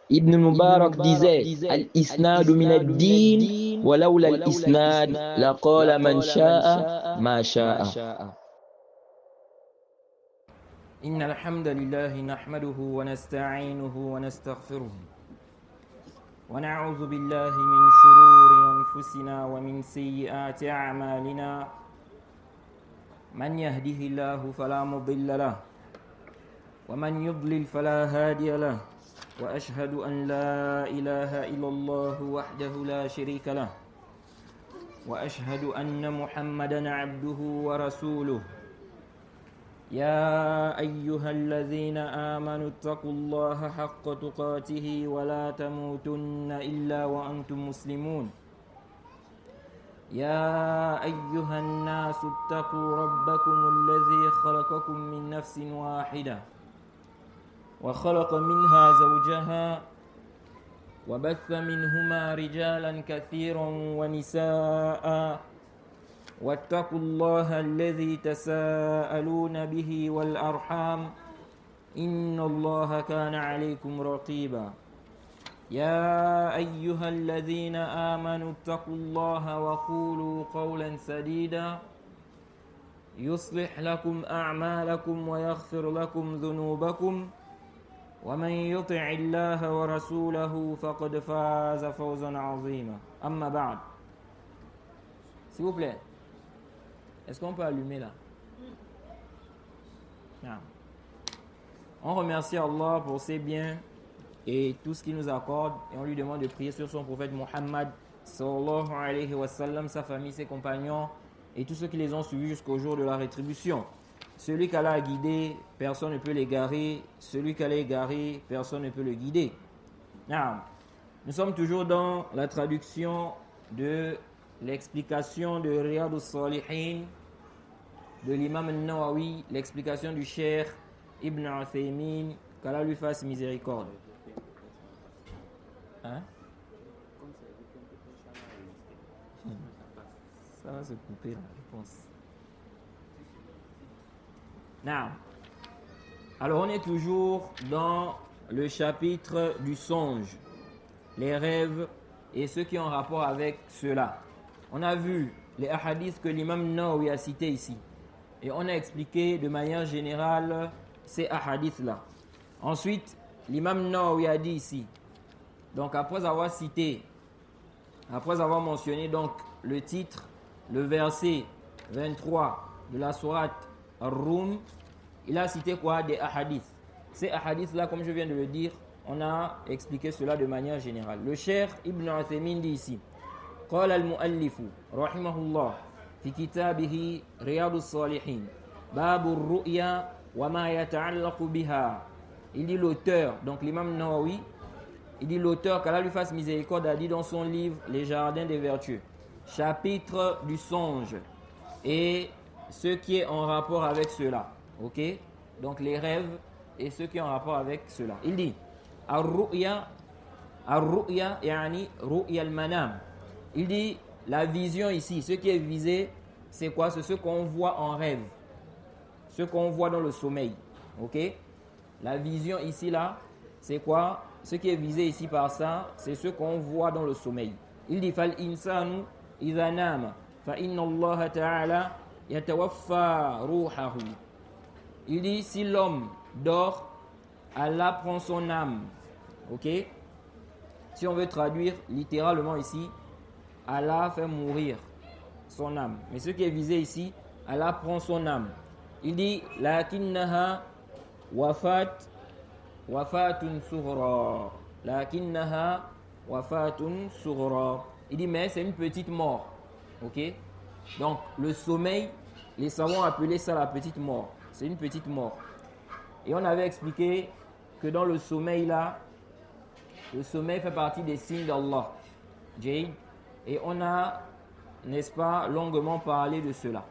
Ibn Mubarak disait Al-Isnadu min ad-din, walawla al-Isnad, laqala man sha'a ma sha'a. إن الحمد لله نحمده ونستعينه ونستغفره ونعوذ بالله من شرور أنفسنا ومن سيئات أعمالنا من يهده الله فلا مضل له ومن يضلل فلا هادي له وأشهد أن لا إله إلا الله وحده لا شريك له وأشهد أن محمدا عبده ورسوله يا أيها الذين آمنوا اتقوا الله حق تقاته ولا تموتن إلا وأنتم مسلمون يا أيها الناس اتقوا ربكم الذي خلقكم من نفس واحدة وخلق منها زوجها وبث منهما رجالا كثيرا ونساء واتقوا الله الذي تساءلون به والأرحام إن الله كان عليكم رقيبا يا أيها الذين آمنوا اتقوا الله وقولوا قولا سديدا يصلح لكم أعمالكم ويغفر لكم ذنوبكم ومن يطع الله ورسوله فقد فاز فوزا عظيما أما بعد. S'il vous plaît, est-ce qu'on peut allumer là? Non. On remercie Allah pour ses biens et tout ce qu'il nous accorde et on lui demande de prier sur son prophète Muhammad sallallahu alayhi wa sallam, sa famille, ses compagnons et tous ceux qui les ont suivis jusqu'au jour de la rétribution. Celui qu'Allah a guidé, personne ne peut l'égarer. Celui qu'Allah a égaré, personne ne peut le guider. Non. Nous sommes toujours dans la traduction de l'explication de Riyad al-Salihin de l'imam al-Nawawi, l'explication du cheikh Ibn Uthaymin, qu'Allah lui fasse miséricorde. Hein? Ça va se couper là, je pense. Now. Alors on est toujours dans le chapitre du songe, les rêves et ceux qui ont rapport avec cela. On a vu les hadiths que l'imam Nawawi a cités ici. Et on a expliqué de manière générale ces hadiths-là. Ensuite, l'imam Nawawi a dit ici, donc après avoir cité, après avoir mentionné donc le titre, le verset 23 de la sourate Ar-Rum, il a cité quoi? Des hadiths. Ces hadiths-là, comme je viens de le dire, on a expliqué cela de manière générale. Le cheikh Ibn Uthaymin dit ici, قال المؤلف رحمه الله في كتابه رياض الصالحين باب الرؤيا وما يتعلق بها. Il dit l'auteur, donc l'imam Nawawi, il dit l'auteur, qu'Allah lui fasse miséricorde, a dit dans son livre Les Jardins des Vertus, chapitre du songe et ce qui est en rapport avec cela. Ok? Donc les rêves et ce qui est en rapport avec cela. Il dit Ar-ru'ya yani ru'ya al-manam. Il dit la vision ici, ce qui est visé, c'est quoi? C'est ce qu'on voit en rêve, ce qu'on voit dans le sommeil. Ok? La vision ici là, c'est quoi? Ce qui est visé ici par ça, c'est ce qu'on voit dans le sommeil. Il dit fal insanu idha nama fa inna Allah ta'ala yatawaffa ruhahu. Il dit si l'homme dort, Allah prend son âme. Ok? Si on veut traduire littéralement ici, Allah fait mourir son âme. Mais ce qui est visé ici, Allah prend son âme. Il dit lakinnaha wafatun sughra. Lakinnaha wafatun sughra. Il dit mais c'est une petite mort. OK? Donc le sommeil, les savants appelaient ça la petite mort. C'est une petite mort. Et on avait expliqué que dans le sommeil là, le sommeil fait partie des signes d'Allah. Jade. Et on a, n'est-ce pas, longuement parlé de cela.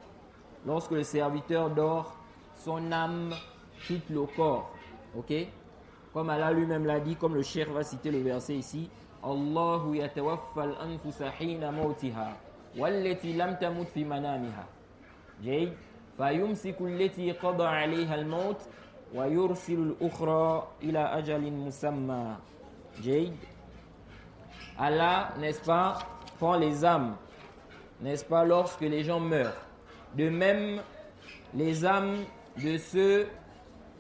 Lorsque le serviteur dort, son âme quitte le corps. Ok? Comme Allah lui-même l'a dit, comme le cheikh va citer le verset ici, Allahu yatawaffa al-anfusa hina mawtiha wallati lam tamut fi manamiha. Jade. Fayumsiku allati qada 'alayha al-maut wa yursilu al-ukhra ila ajalin musamma. Jade. Allah, n'est-ce pas, prend les âmes, n'est-ce pas, lorsque les gens meurent. De même, les âmes de ceux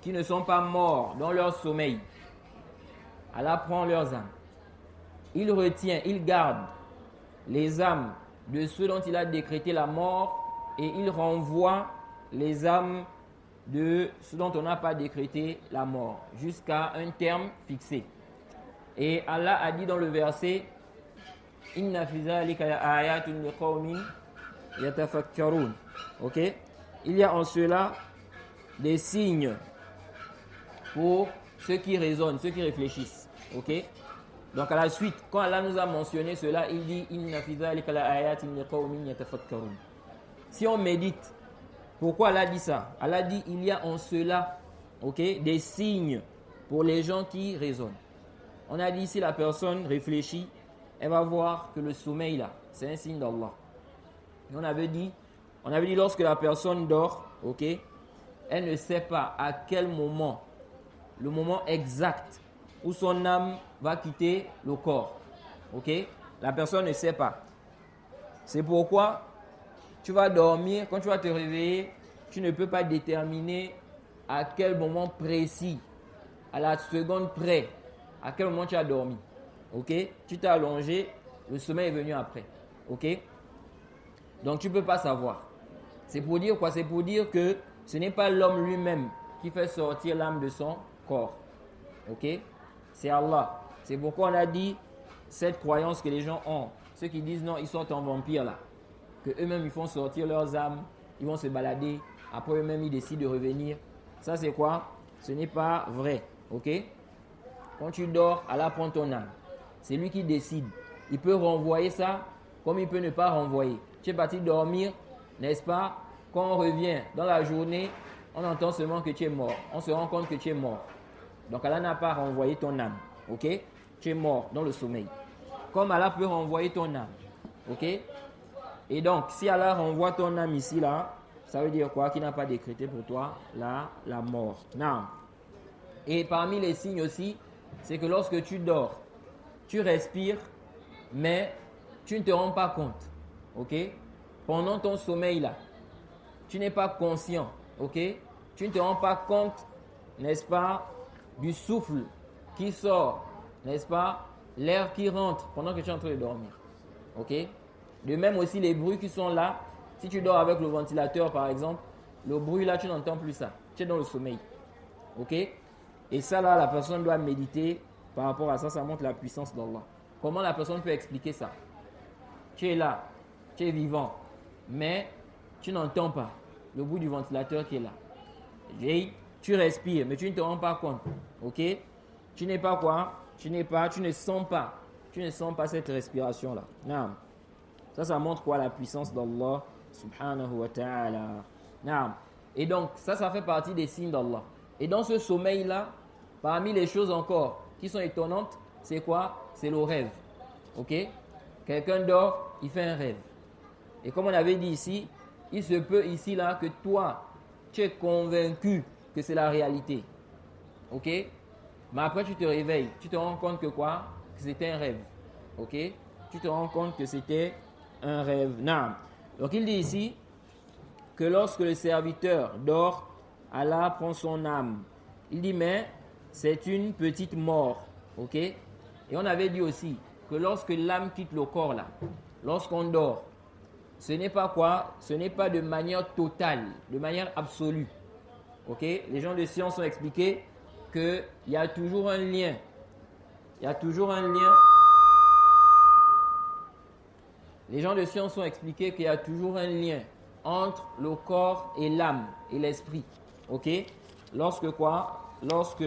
qui ne sont pas morts dans leur sommeil. Allah prend leurs âmes. Il retient, il garde les âmes de ceux dont il a décrété la mort et il renvoie les âmes de ceux dont on n'a pas décrété la mort jusqu'à un terme fixé. Et Allah a dit dans le verset Inna fi zalika ayatun liqaumin yatafakkarun. OK? Il y a en cela des signes pour ceux qui raisonnent, ceux qui réfléchissent. OK? Donc à la suite, quand Allah nous a mentionné cela, il dit Inna fi zalika ayatin liqaumin yatafakkarun. Si on médite, pourquoi Allah dit ça? Allah dit il y a en cela, OK, des signes pour les gens qui raisonnent. On a dit si la personne réfléchit, elle va voir que le sommeil là, c'est un signe d'Allah. Et on avait dit lorsque la personne dort, OK, elle ne sait pas à quel moment, le moment exact où son âme va quitter le corps. OK? La personne ne sait pas. C'est pourquoi tu vas dormir, quand tu vas te réveiller, tu ne peux pas déterminer à quel moment précis, à la seconde près, à quel moment tu as dormi. OK? Tu t'es allongé, le sommeil est venu après. OK? Donc tu ne peux pas savoir. C'est pour dire quoi? C'est pour dire que ce n'est pas l'homme lui-même qui fait sortir l'âme de son corps. OK? C'est Allah. C'est pourquoi on a dit cette croyance que les gens ont. Ceux qui disent non, ils sortent en vampire là. Que eux-mêmes ils font sortir leurs âmes, ils vont se balader. Après eux-mêmes ils décident de revenir. Ça c'est quoi? Ce n'est pas vrai. OK? Quand tu dors, Allah prend ton âme. C'est lui qui décide. Il peut renvoyer ça comme il peut ne pas renvoyer. Tu es parti dormir, n'est-ce pas? Quand on revient dans la journée, on entend seulement que tu es mort. On se rend compte que tu es mort. Donc Allah n'a pas renvoyé ton âme. OK? Tu es mort dans le sommeil. Comme Allah peut renvoyer ton âme. OK? Et donc, si Allah renvoie ton âme ici, là, ça veut dire quoi? Qu'il n'a pas décrété pour toi la mort. Non. Et parmi les signes aussi, c'est que lorsque tu dors, tu respires, mais tu ne te rends pas compte. OK? Pendant ton sommeil, là, tu n'es pas conscient. OK? Tu ne te rends pas compte, n'est-ce pas, du souffle qui sort, n'est-ce pas, l'air qui rentre pendant que tu es en train de dormir. OK? De même aussi les bruits qui sont là. Si tu dors avec le ventilateur par exemple, le bruit là tu n'entends plus ça. Tu es dans le sommeil. OK? Et ça là, la personne doit méditer par rapport à ça. Ça montre la puissance d'Allah. Comment la personne peut expliquer ça? Tu es là, tu es vivant, mais tu n'entends pas le bruit du ventilateur qui est là. Tu respires, mais tu ne te rends pas compte. OK? Tu n'es pas quoi? Tu ne sens pas cette respiration là. Non. Ça montre quoi? La puissance d'Allah subhanahu wa ta'ala. Non. Et donc, ça fait partie des signes d'Allah. Et dans ce sommeil là, parmi les choses encore qui sont étonnantes, c'est quoi? C'est le rêve. OK? Quelqu'un dort, il fait un rêve. Et comme on avait dit ici, il se peut ici là que toi, tu es convaincu que c'est la réalité. OK? Mais après tu te réveilles, tu te rends compte que quoi? Que c'était un rêve. OK? Tu te rends compte que c'était un rêve. Non. Donc il dit ici que lorsque le serviteur dort, Allah prend son âme. Il dit mais c'est une petite mort. OK? Et on avait dit aussi que lorsque l'âme quitte le corps là, lorsqu'on dort, ce n'est pas quoi? Ce n'est pas de manière totale, de manière absolue. OK? Les gens de science ont expliqué qu'il y a toujours un lien. Il y a toujours un lien. Les gens de science ont expliqué qu'il y a toujours un lien entre le corps et l'âme et l'esprit. OK? Lorsque quoi? Lorsque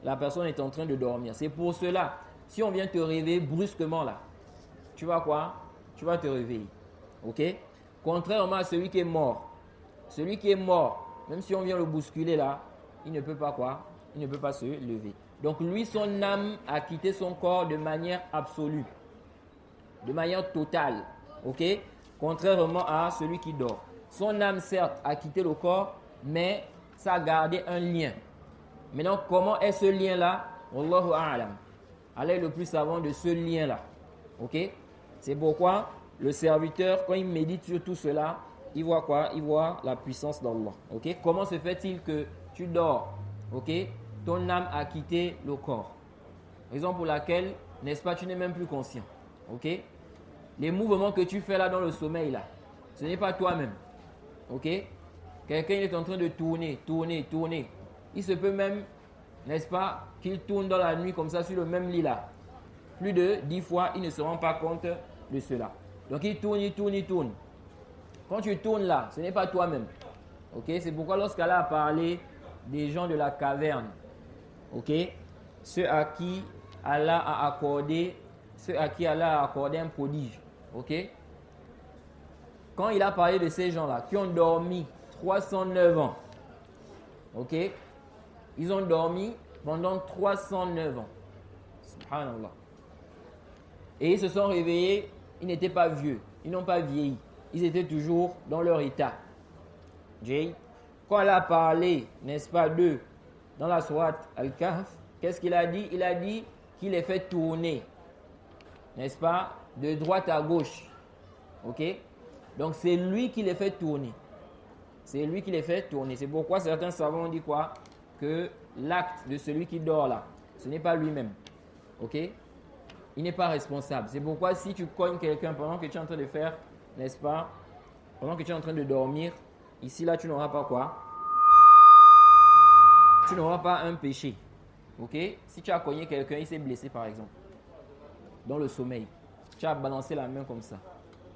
la personne est en train de dormir. C'est pour cela, si on vient te réveiller brusquement là, tu vas quoi? Tu vas te réveiller. OK? Contrairement à celui qui est mort. Celui qui est mort, même si on vient le bousculer là, il ne peut pas quoi? Il ne peut pas se lever. Donc lui, son âme a quitté son corps de manière absolue. De manière totale. OK? Contrairement à celui qui dort. Son âme, certes, a quitté le corps, mais ça a gardé un lien. Maintenant, comment est ce lien-là? Wallahu a'lam. Allah est le plus savant de ce lien-là. Ok? C'est pourquoi le serviteur, quand il médite sur tout cela, il voit quoi? Il voit la puissance d'Allah. Ok? Comment se fait-il que tu dors? Ok? Ton âme a quitté le corps. Raison pour laquelle, n'est-ce pas, tu n'es même plus conscient. Ok? Les mouvements que tu fais là dans le sommeil là, ce n'est pas toi-même. Ok? Quelqu'un est en train de tourner. Il se peut même, n'est-ce pas, qu'il tourne dans la nuit comme ça sur le même lit là. Plus de 10 fois, il ne se rend pas compte de cela. Donc il tourne. Quand tu tournes là, ce n'est pas toi-même. Ok? C'est pourquoi lorsqu'Allah a parlé des gens de la caverne, ok? Ceux à qui Allah a accordé un prodige. Ok? Quand il a parlé de ces gens-là qui ont dormi 309 ans, ok? Ils ont dormi pendant 309 ans. Subhanallah. Et ils se sont réveillés, ils n'étaient pas vieux, ils n'ont pas vieilli. Ils étaient toujours dans leur état. Quand elle a parlé, n'est-ce pas, d'eux, dans la sourate Al-Kahf, qu'est-ce qu'il a dit? Il a dit qu'il les fait tourner, n'est-ce pas, de droite à gauche. Ok? Donc c'est lui qui les fait tourner. C'est pourquoi certains savants ont dit quoi? Que l'acte de celui qui dort là, ce n'est pas lui-même. Ok? Il n'est pas responsable. C'est pourquoi si tu cognes quelqu'un pendant que tu es en train de faire, n'est-ce pas, pendant que tu es en train de dormir, ici là tu n'auras pas quoi? Tu n'auras pas un péché. Ok? Si tu as cogné quelqu'un, il s'est blessé par exemple, dans le sommeil, tu as balancé la main comme ça,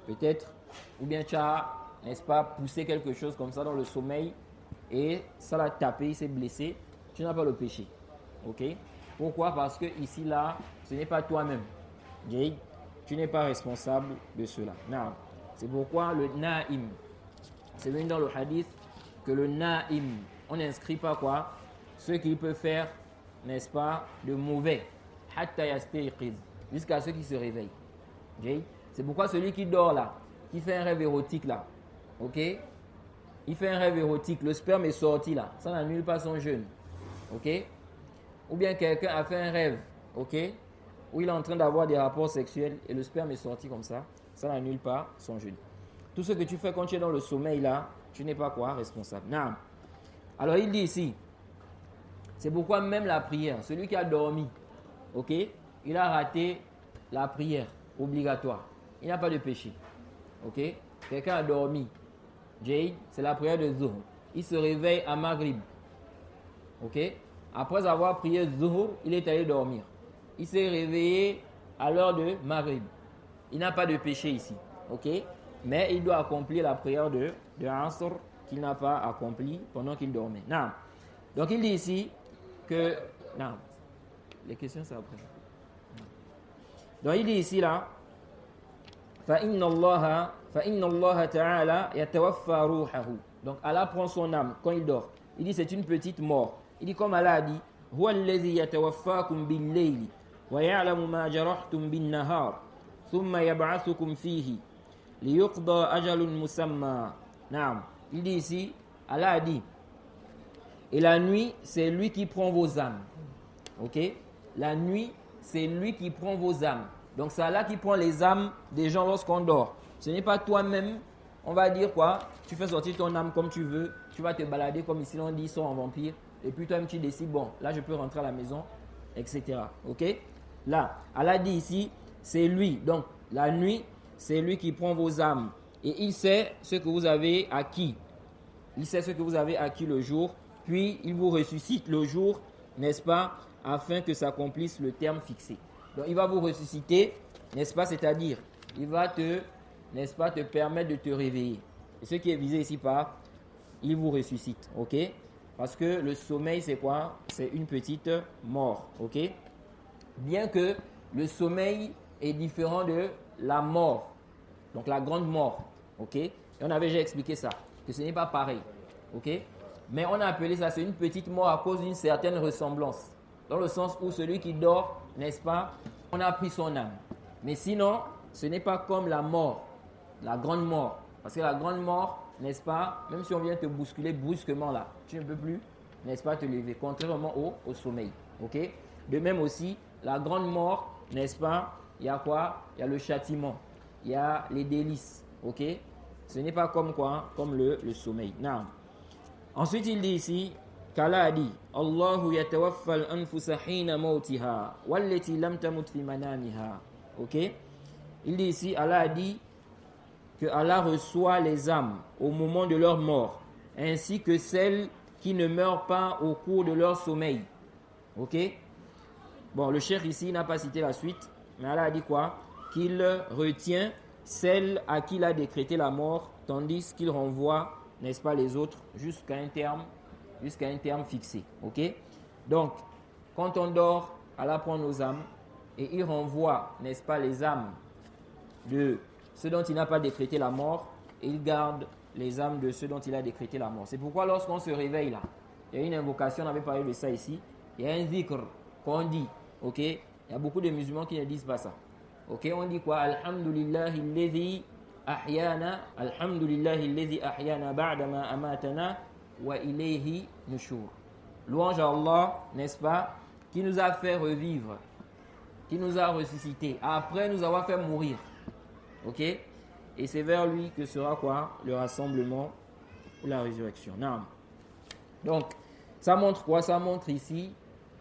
peut-être, ou bien tu as, n'est-ce pas, poussé quelque chose comme ça dans le sommeil et ça l'a tapé, il s'est blessé, tu n'as pas le péché. Ok? Pourquoi? Parce que ici là, ce n'est pas toi-même. Tu n'es pas responsable de cela. Non. C'est pourquoi le naïm, c'est venu dans le hadith que le naïm, on n'inscrit pas quoi? Ce qu'il peut faire, n'est-ce pas, de mauvais. Hatta yastayqiz, jusqu'à ce qui se réveille. C'est pourquoi celui qui dort là, qui fait un rêve érotique là, ok? Il fait un rêve érotique, le sperme est sorti là, ça n'annule pas son jeûne. Ok? Ou bien quelqu'un a fait un rêve, ok? Où il est en train d'avoir des rapports sexuels et le sperme est sorti comme ça n'annule pas son jeûne. Tout ce que tu fais quand tu es dans le sommeil là, tu n'es pas quoi? Responsable. Non. Alors il dit ici, c'est pourquoi même la prière, celui qui a dormi, ok? Il a raté la prière obligatoire. Il n'a pas de péché. Ok? Quelqu'un a dormi. Jade, c'est la prière de Zuhr. Il se réveille à Maghrib. Ok? Après avoir prié Zuhr, il est allé dormir. Il s'est réveillé à l'heure de Maghrib. Il n'a pas de péché ici. Ok? Mais il doit accomplir la prière de Asr qu'il n'a pas accompli pendant qu'il dormait. Non. Donc il dit ici que... Non. Les questions, c'est après. Donc il dit ici là, فَإِنَّ اللَّهَ تَعَالَى يَتَوَفَّى رُوحَهُ. Donc Allah prend son âme quand il dort. Il dit c'est une petite mort. Il dit comme Allah a dit, هُوَ الَّذِي يَتَوَفَّاكُمْ بِاللَّيْلِ وَيَعْلَمُ مَا جَرَحْتُمْ بِالنَّهَارِ ثُمَّ يَبْعَثُكُمْ فِيهِ لِيُقْضَى أَجَلٌ مُسَمًّى. Naam. Il dit ici, Allah a dit, et la nuit, c'est lui qui prend vos âmes. Ok? La nuit, c'est lui qui prend vos âmes. Donc c'est Allah qui prend les âmes des gens lorsqu'on dort. Ce n'est pas toi-même, on va dire quoi, tu fais sortir ton âme comme tu veux, tu vas te balader comme ici on dit, sont en vampire, et puis toi-même tu décides, bon, là je peux rentrer à la maison, etc. Ok? Là, Allah dit ici, c'est lui. Donc la nuit, c'est lui qui prend vos âmes. Et il sait ce que vous avez acquis. Il sait ce que vous avez acquis le jour, puis il vous ressuscite le jour, n'est-ce pas, afin que s'accomplisse le terme fixé. Donc il va vous ressusciter, n'est-ce pas, c'est-à-dire, il va te, n'est-ce pas, te permettre de te réveiller. Et ce qui est visé ici par, il vous ressuscite, ok? Parce que le sommeil, c'est quoi? C'est une petite mort, ok? Bien que le sommeil est différent de la mort, donc la grande mort, ok? Et on avait déjà expliqué ça, que ce n'est pas pareil, ok? Mais on a appelé ça, c'est une petite mort à cause d'une certaine ressemblance. Dans le sens où celui qui dort, n'est-ce pas, on a pris son âme. Mais sinon, ce n'est pas comme la mort, la grande mort. Parce que la grande mort, n'est-ce pas, même si on vient te bousculer brusquement là, tu ne peux plus, n'est-ce pas, te lever, contrairement au sommeil. Ok? De même aussi, la grande mort, n'est-ce pas? Il y a quoi? Il y a le châtiment, il y a les délices. Ok? Ce n'est pas comme quoi? Comme le sommeil. Non. Ensuite, il dit ici, qu'Allah a dit, Allahu yatawaffa al-anfusa hina mawtiha, wallati lam tamut fi manamiha. Ok? Il dit ici, Allah a dit que Allah reçoit les âmes au moment de leur mort, ainsi que celles qui ne meurent pas au cours de leur sommeil. Ok? Bon, le cheikh ici n'a pas cité la suite, mais Allah a dit quoi? Qu'il retient celles à qui il a décrété la mort, tandis qu'il renvoie, n'est-ce pas, les autres jusqu'à un terme fixé. Ok? Donc, quand on dort, Allah prend nos âmes et il renvoie, n'est-ce pas, les âmes de ceux dont il n'a pas décrété la mort et il garde les âmes de ceux dont il a décrété la mort. C'est pourquoi lorsqu'on se réveille là, il y a une invocation, on avait parlé de ça ici, il y a un zikr qu'on dit, ok? Il y a beaucoup de musulmans qui ne disent pas ça. Ok, on dit quoi? Alhamdulillahi alladhi ahyana ba'da ma amatana wa ilayhi nushur. Louange à Allah, n'est-ce pas, qui nous a fait revivre, qui nous a ressuscité après nous avoir fait mourir. Ok? Et c'est vers lui que sera quoi? Le rassemblement ou la résurrection. Non. Donc, ça montre quoi? Ça montre ici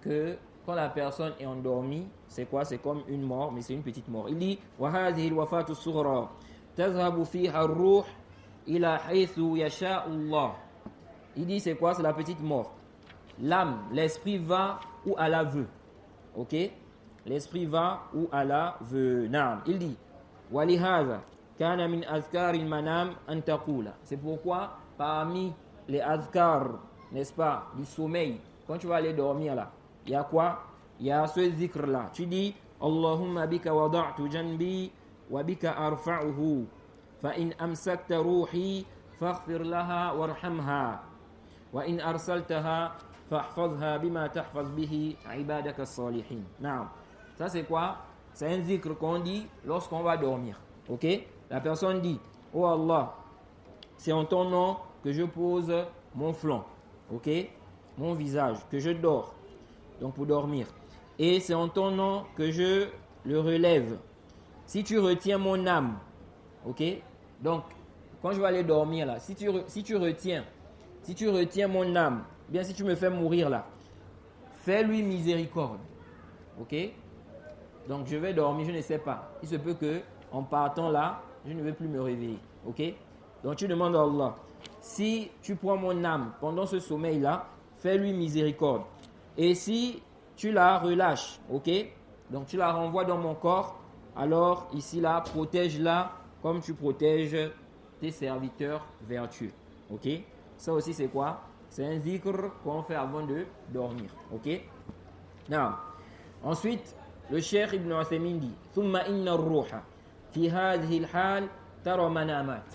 que quand la personne est endormie, c'est quoi? C'est comme une mort, mais c'est une petite mort. Il dit وَهَذِهِ الْوَفَاةُ الصُّغْرَى تَذْهَبُ فِيهَا الرُّوحُ إِلَى حَيْثُ يَشَاءُ اللَّهُ. Il dit c'est quoi? C'est la petite mort. L'âme, l'esprit va où Allah veut. Ok? L'esprit va où Allah veut. Naam. Il dit وَلِهَذَا كَانَ مِنْ أَذْكَارِ الْمَنَامِ أَنْ تَقُولَ. C'est pourquoi parmi les adhkar, n'est-ce pas, du sommeil, quand tu vas aller dormir là, il y a quoi? Il y a ce zikr là. Tu dis Allahumma bika wada'tu janbi wa bika arfa'uhu fa in amsakta ruhi faghfir laha warhamha wa in arsaltaha fahfazha bima tahfaz bihi ibadaka as-salihin. Naam. Ça c'est quoi? C'est un zikr qu'on dit lorsqu'on va dormir. Ok? La personne dit oh Allah, c'est en ton nom que je pose mon flanc. Ok? Mon visage, que je dors. Donc pour dormir. Et c'est en ton nom que je le relève. Si tu retiens mon âme, ok? Donc, quand je vais aller dormir là, si tu retiens mon âme, bien si tu me fais mourir là, fais-lui miséricorde, ok? Donc je vais dormir, je ne sais pas. Il se peut que en partant là, je ne vais plus me réveiller, ok? Donc tu demandes à Allah, si tu prends mon âme pendant ce sommeil là, fais-lui miséricorde. Et si tu la relâches, ok? Donc tu la renvoies dans mon corps, alors ici là, protège-la comme tu protèges tes serviteurs vertueux, ok? Ça aussi c'est quoi? C'est un zikr qu'on fait avant de dormir, ok? Now, ensuite, le cheikh Ibn Uthaymin dit ثم إن الروح في هذه الحال ترى منامات,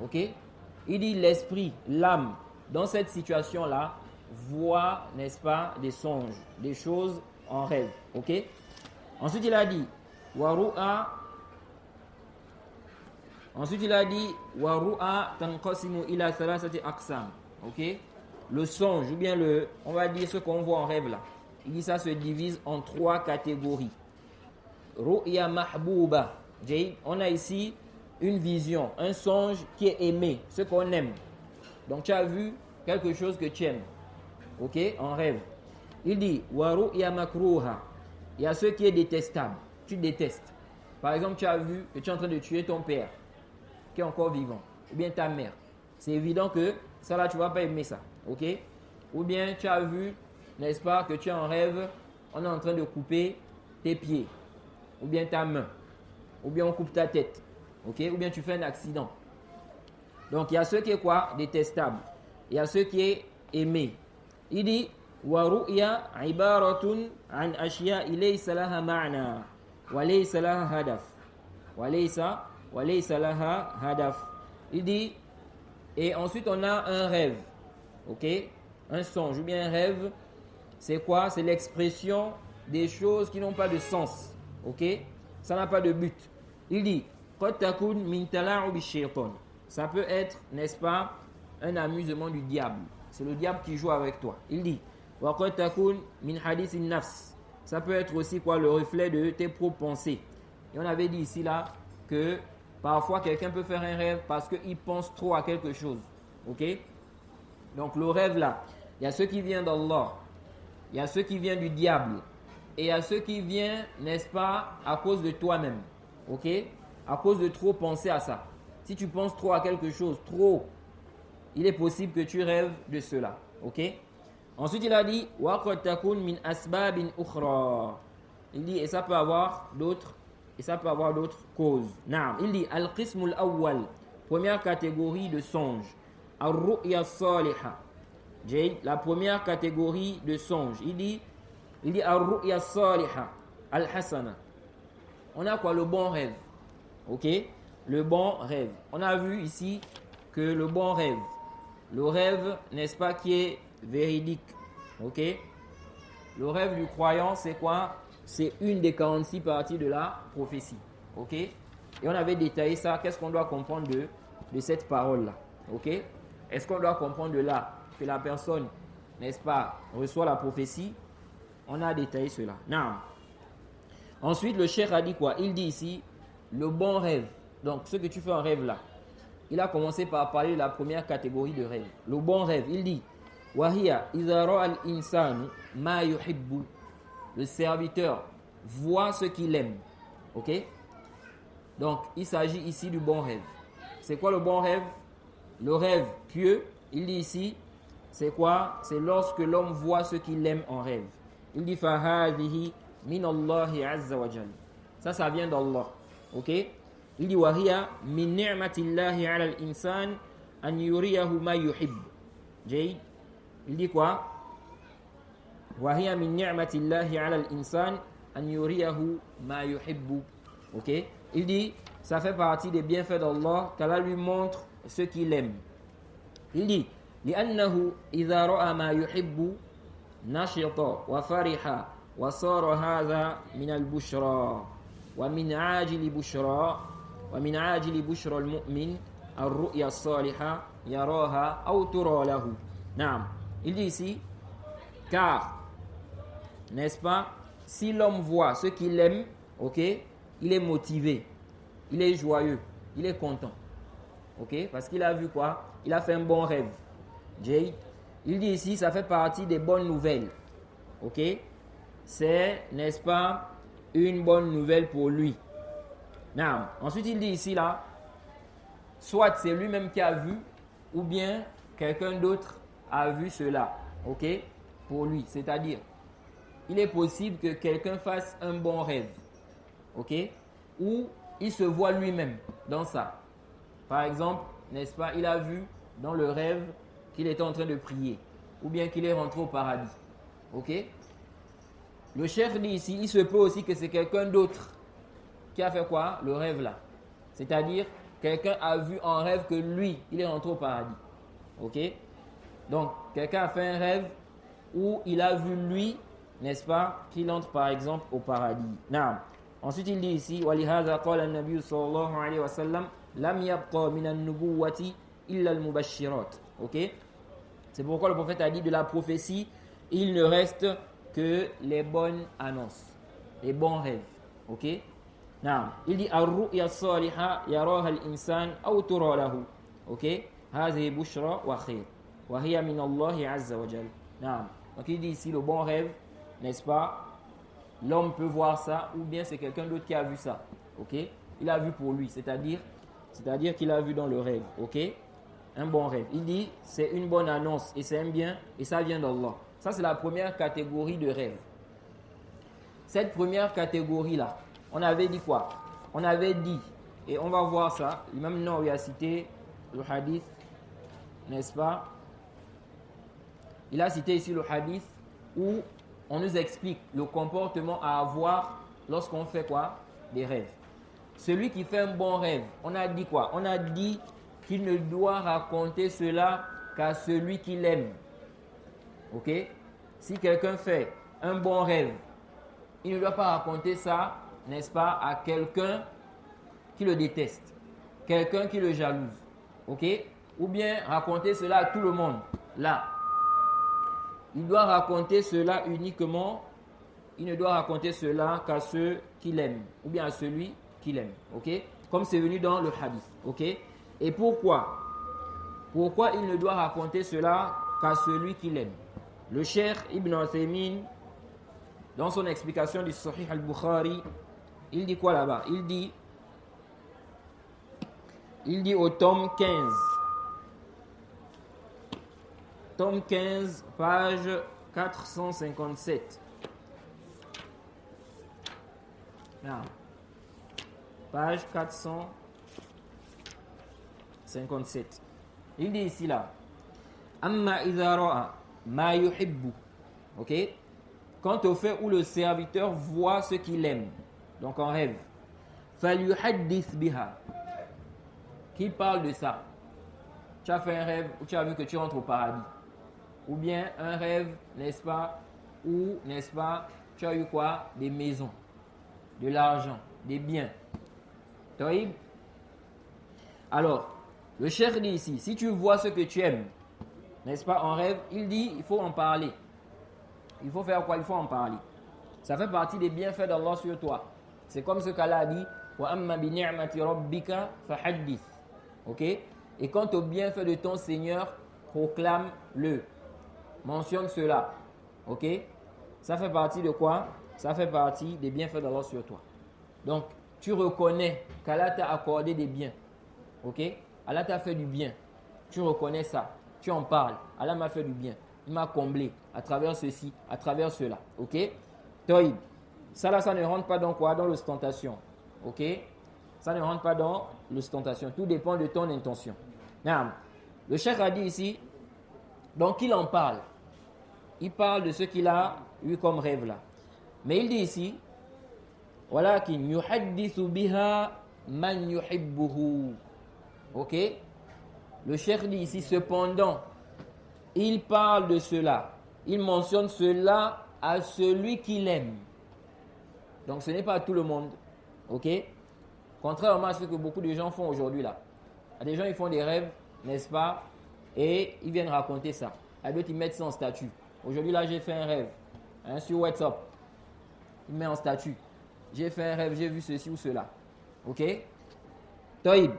ok? Il dit l'esprit, l'âme, dans cette situation-là, voit, n'est-ce pas, des songes, des choses en rêve. Ok? Ensuite, il a dit Waru'a tanqasimu ila thalathati aqsam. Ok? Le songe, ou bien on va dire ce qu'on voit en rêve là. Il dit ça se divise en 3 catégories. Ru'ya mahbouba. On a ici une vision, un songe qui est aimé, ce qu'on aime. Donc tu as vu quelque chose que tu aimes. Ok, en rêve. Il dit Waru'ya makruha. Il y a ce qui est détestable. Tu détestes. Par exemple, tu as vu que tu es en train de tuer ton père, qui est encore vivant, ou bien ta mère. C'est évident que ça là, tu ne vas pas aimer ça. Ok? Ou bien tu as vu, n'est-ce pas, que tu es en rêve, on est en train de couper tes pieds, ou bien ta main, ou bien on coupe ta tête. Ok? Ou bien tu fais un accident. Donc il y a ce qui est quoi? Détestable. Il y a ce qui est aimé. Il dit وَرُؤْيَا عِبَارَةٌ عَنْ أَشْيَاءِ لَيْسَ لَهَا مَعْنَى وَلَيْسَ لَهَا هَدَفٌ وَلَيْسَ لَهَا هَدَفٌ. Il dit, et ensuite on a un rêve, ok? Un songe ou bien un rêve, c'est quoi? C'est l'expression des choses qui n'ont pas de sens, ok? Ça n'a pas de but. Il dit قَدْ تَكُنْ مِنْ تَلَاعُبِ الشَّيْطَانِ. Ça peut être, n'est-ce pas, un amusement du diable. C'est le diable qui joue avec toi. Il dit وَقَدْ تَكُنْ مِنْ حَدِيثِ النَّفْسِ. Ça peut être aussi quoi, le reflet de tes propres pensées. Et on avait dit ici là que parfois quelqu'un peut faire un rêve parce qu'il pense trop à quelque chose. Ok? Donc le rêve là, il y a ce qui vient d'Allah, il y a ce qui vient du diable, et il y a ce qui vient, n'est-ce pas, à cause de toi-même. Ok? À cause de trop penser à ça. Si tu penses trop à quelque chose, trop, il est possible que tu rêves de cela. Ok? Ensuite, il a dit وَقَدْ تَكُنْ مِنْ أَسْبَابٍ أُخْرَى. Il dit, et ça peut avoir d'autres causes. Naam. Il dit al-qism al-awwal, première catégorie de songes. Ar-ru'ya as-saliha. La première catégorie de songes. Il dit ar-ru'ya as-saliha al-hasana. On a quoi? Le bon rêve. Ok? Le bon rêve. On a vu ici que le bon rêve, le rêve, n'est-ce pas, qui est véridique. Ok? Le rêve du croyant, c'est quoi? C'est une des 46 parties de la prophétie. Ok? Et on avait détaillé ça. Qu'est-ce qu'on doit comprendre de cette parole-là? Ok? Est-ce qu'on doit comprendre de là que la personne, n'est-ce pas, reçoit la prophétie? On a détaillé cela. Non. Ensuite, le cheikh a dit quoi? Il dit ici, le bon rêve. Donc, ce que tu fais en rêve là. Il a commencé par parler de la première catégorie de rêve. Le bon rêve. Il dit, Wahia, idha ra'a al-insanu ma yuhibbu. Le serviteur voit ce qu'il aime. Ok? Donc, il s'agit ici du bon rêve. C'est quoi le bon rêve? Le rêve pieux, il dit ici, c'est quoi? C'est lorsque l'homme voit ce qu'il aime en rêve. Il dit fahadihi min Allahi azza wa jal. Ça vient d'Allah. Ok? Il dit wahiya min ni'matillahi ala al-insan an yuriyahu ma yuhib. Jay. Il dit quoi? Wahiya min ni'matillahi ala al-insan an yuriyahu ma yuhibbu. Ok? Il dit, ça fait partie des bienfaits d'Allah qu'Allah lui montre ce qu'il aime. Il dit, لأنه إذا رأى ما يحب نشط وفرح وصار هذا من البشرى ومن عاجل بشرى المؤمن الرؤيا الصالحة يراها أو ترى له. نعم. Il dit ici, car, n'est-ce pas, si l'homme voit ce qu'il aime, ok, il est motivé, il est joyeux, il est content. Ok, parce qu'il a vu quoi? Il a fait un bon rêve. Jay, il dit ici, ça fait partie des bonnes nouvelles. Ok, c'est, n'est-ce pas, une bonne nouvelle pour lui. Non. Ensuite, il dit ici là, soit c'est lui-même qui a vu, ou bien quelqu'un d'autre a vu cela. Ok, pour lui. C'est-à-dire, il est possible que quelqu'un fasse un bon rêve. Ok, ou il se voit lui-même dans ça. Par exemple, n'est-ce pas, il a vu dans le rêve qu'il était en train de prier, ou bien qu'il est rentré au paradis. Ok? Le cheikh dit ici, il se peut aussi que c'est quelqu'un d'autre qui a fait quoi? Le rêve là. C'est-à-dire, quelqu'un a vu en rêve que lui, il est rentré au paradis. Ok? Donc, quelqu'un a fait un rêve où il a vu lui, n'est-ce pas, qu'il entre par exemple au paradis. Naam. Ensuite, il dit ici, وَلِهَذَا قَالَ النَّبِيُّ صَلَّى اللَّهُ عَلَيْهِ وَسَلَّمَ لَمْ يَبْقَى مِنَ النُّبُوَّةِ إِلَّا الْمُبَشِّرَاتِ. Ok? C'est pourquoi le prophète a dit de la prophétie, il ne reste que les bonnes annonces, les bons rêves. Ok? Naam. Il dit الرُّؤْيَا الصَّالِحَةَ يَرَاهَا الْإِنسَانُ أَوْ تُرَى لَهُ. Ok? هَذِهِ بُشْرَى وَخَيْرٌ وَهِيَ مِنَ اللَّهِ عَزَّ وَجَلَّ. Naam. Donc il dit ici le bon rêve, n'est-ce pas? L'homme peut voir ça, ou bien c'est quelqu'un d'autre qui a vu ça. Ok? Il a vu pour lui, c'est-à-dire qu'il a vu dans le rêve. Ok? Un bon rêve. Il dit, c'est une bonne annonce et c'est un bien et ça vient d'Allah. Ça, c'est la première catégorie de rêve. Cette première catégorie-là, on avait dit quoi? On avait dit, et on va voir ça, l'imam Nawawi a cité le hadith, n'est-ce pas? Il a cité ici le hadith où on nous explique le comportement à avoir lorsqu'on fait quoi? Des rêves. Celui qui fait un bon rêve, on a dit quoi? On a dit qu'il ne doit raconter cela qu'à celui qu'il aime. Ok? Si quelqu'un fait un bon rêve, il ne doit pas raconter ça, n'est-ce pas, à quelqu'un qui le déteste, quelqu'un qui le jalouse. Ok? Ou bien raconter cela à tout le monde. Là, il doit raconter cela uniquement il ne doit raconter cela qu'à ceux qu'il aime, ou bien à celui qu'il aime. Ok? Comme c'est venu dans le hadith. Ok? Et pourquoi? Pourquoi il ne doit raconter cela qu'à celui qu'il aime? Le Cheikh Ibn Uthaymin, dans son explication du Sahih al-Bukhari, il dit quoi là-bas? Il dit au tome 15. Tome 15, page 457. Là. Page 457. Il dit ici là. Amma idha ra'a ma yuhibbu. Ok? Quant au fait où le serviteur voit ce qu'il aime, donc en rêve, falyuhaddith biha. Qu'il parle de ça. Tu as fait un rêve où tu as vu que tu rentres au paradis. Ou bien un rêve, n'est-ce pas, où, n'est-ce pas, tu as eu quoi? Des maisons, de l'argent, des biens. Taïb. Alors, le cheikh dit ici, si tu vois ce que tu aimes, n'est-ce pas, en rêve, il dit, il faut en parler. Il faut faire quoi? Il faut en parler. Ça fait partie des bienfaits d'Allah sur toi. C'est comme ce qu'Allah a dit, wa amma bi ni'mati rabbika fahaddith. Ok? Et quant au bienfait de ton Seigneur, proclame-le. Mentionne cela. Ok? Ça fait partie de quoi? Ça fait partie des bienfaits d'Allah sur toi. Donc, tu reconnais qu'Allah t'a accordé des biens. Ok? Allah t'a fait du bien. Tu reconnais ça. Tu en parles. Allah m'a fait du bien. Il m'a comblé à travers ceci, à travers cela. Ok? Toïb. Ça là, ça ne rentre pas dans quoi? Dans l'ostentation. Ok? Ça ne rentre pas dans l'ostentation. Tout dépend de ton intention. Naam. Le cheikh a dit ici, donc il en parle. Il parle de ce qu'il a eu comme rêve là. Mais il dit ici, walakin yuhaddithu biha man yuhibbuhu. Ok? Le cheikh dit ici, cependant, il parle de cela. Il mentionne cela à celui qu'il aime. Donc ce n'est pas à tout le monde. Ok? Contrairement à ce que beaucoup de gens font aujourd'hui là. Il y a des gens ils font des rêves, n'est-ce pas? Et ils viennent raconter ça. À d'autres ils mettent ça en statut. Aujourd'hui là j'ai fait un rêve. Sur WhatsApp. Il met en statut. J'ai fait un rêve, j'ai vu ceci ou cela. Ok? Taïb.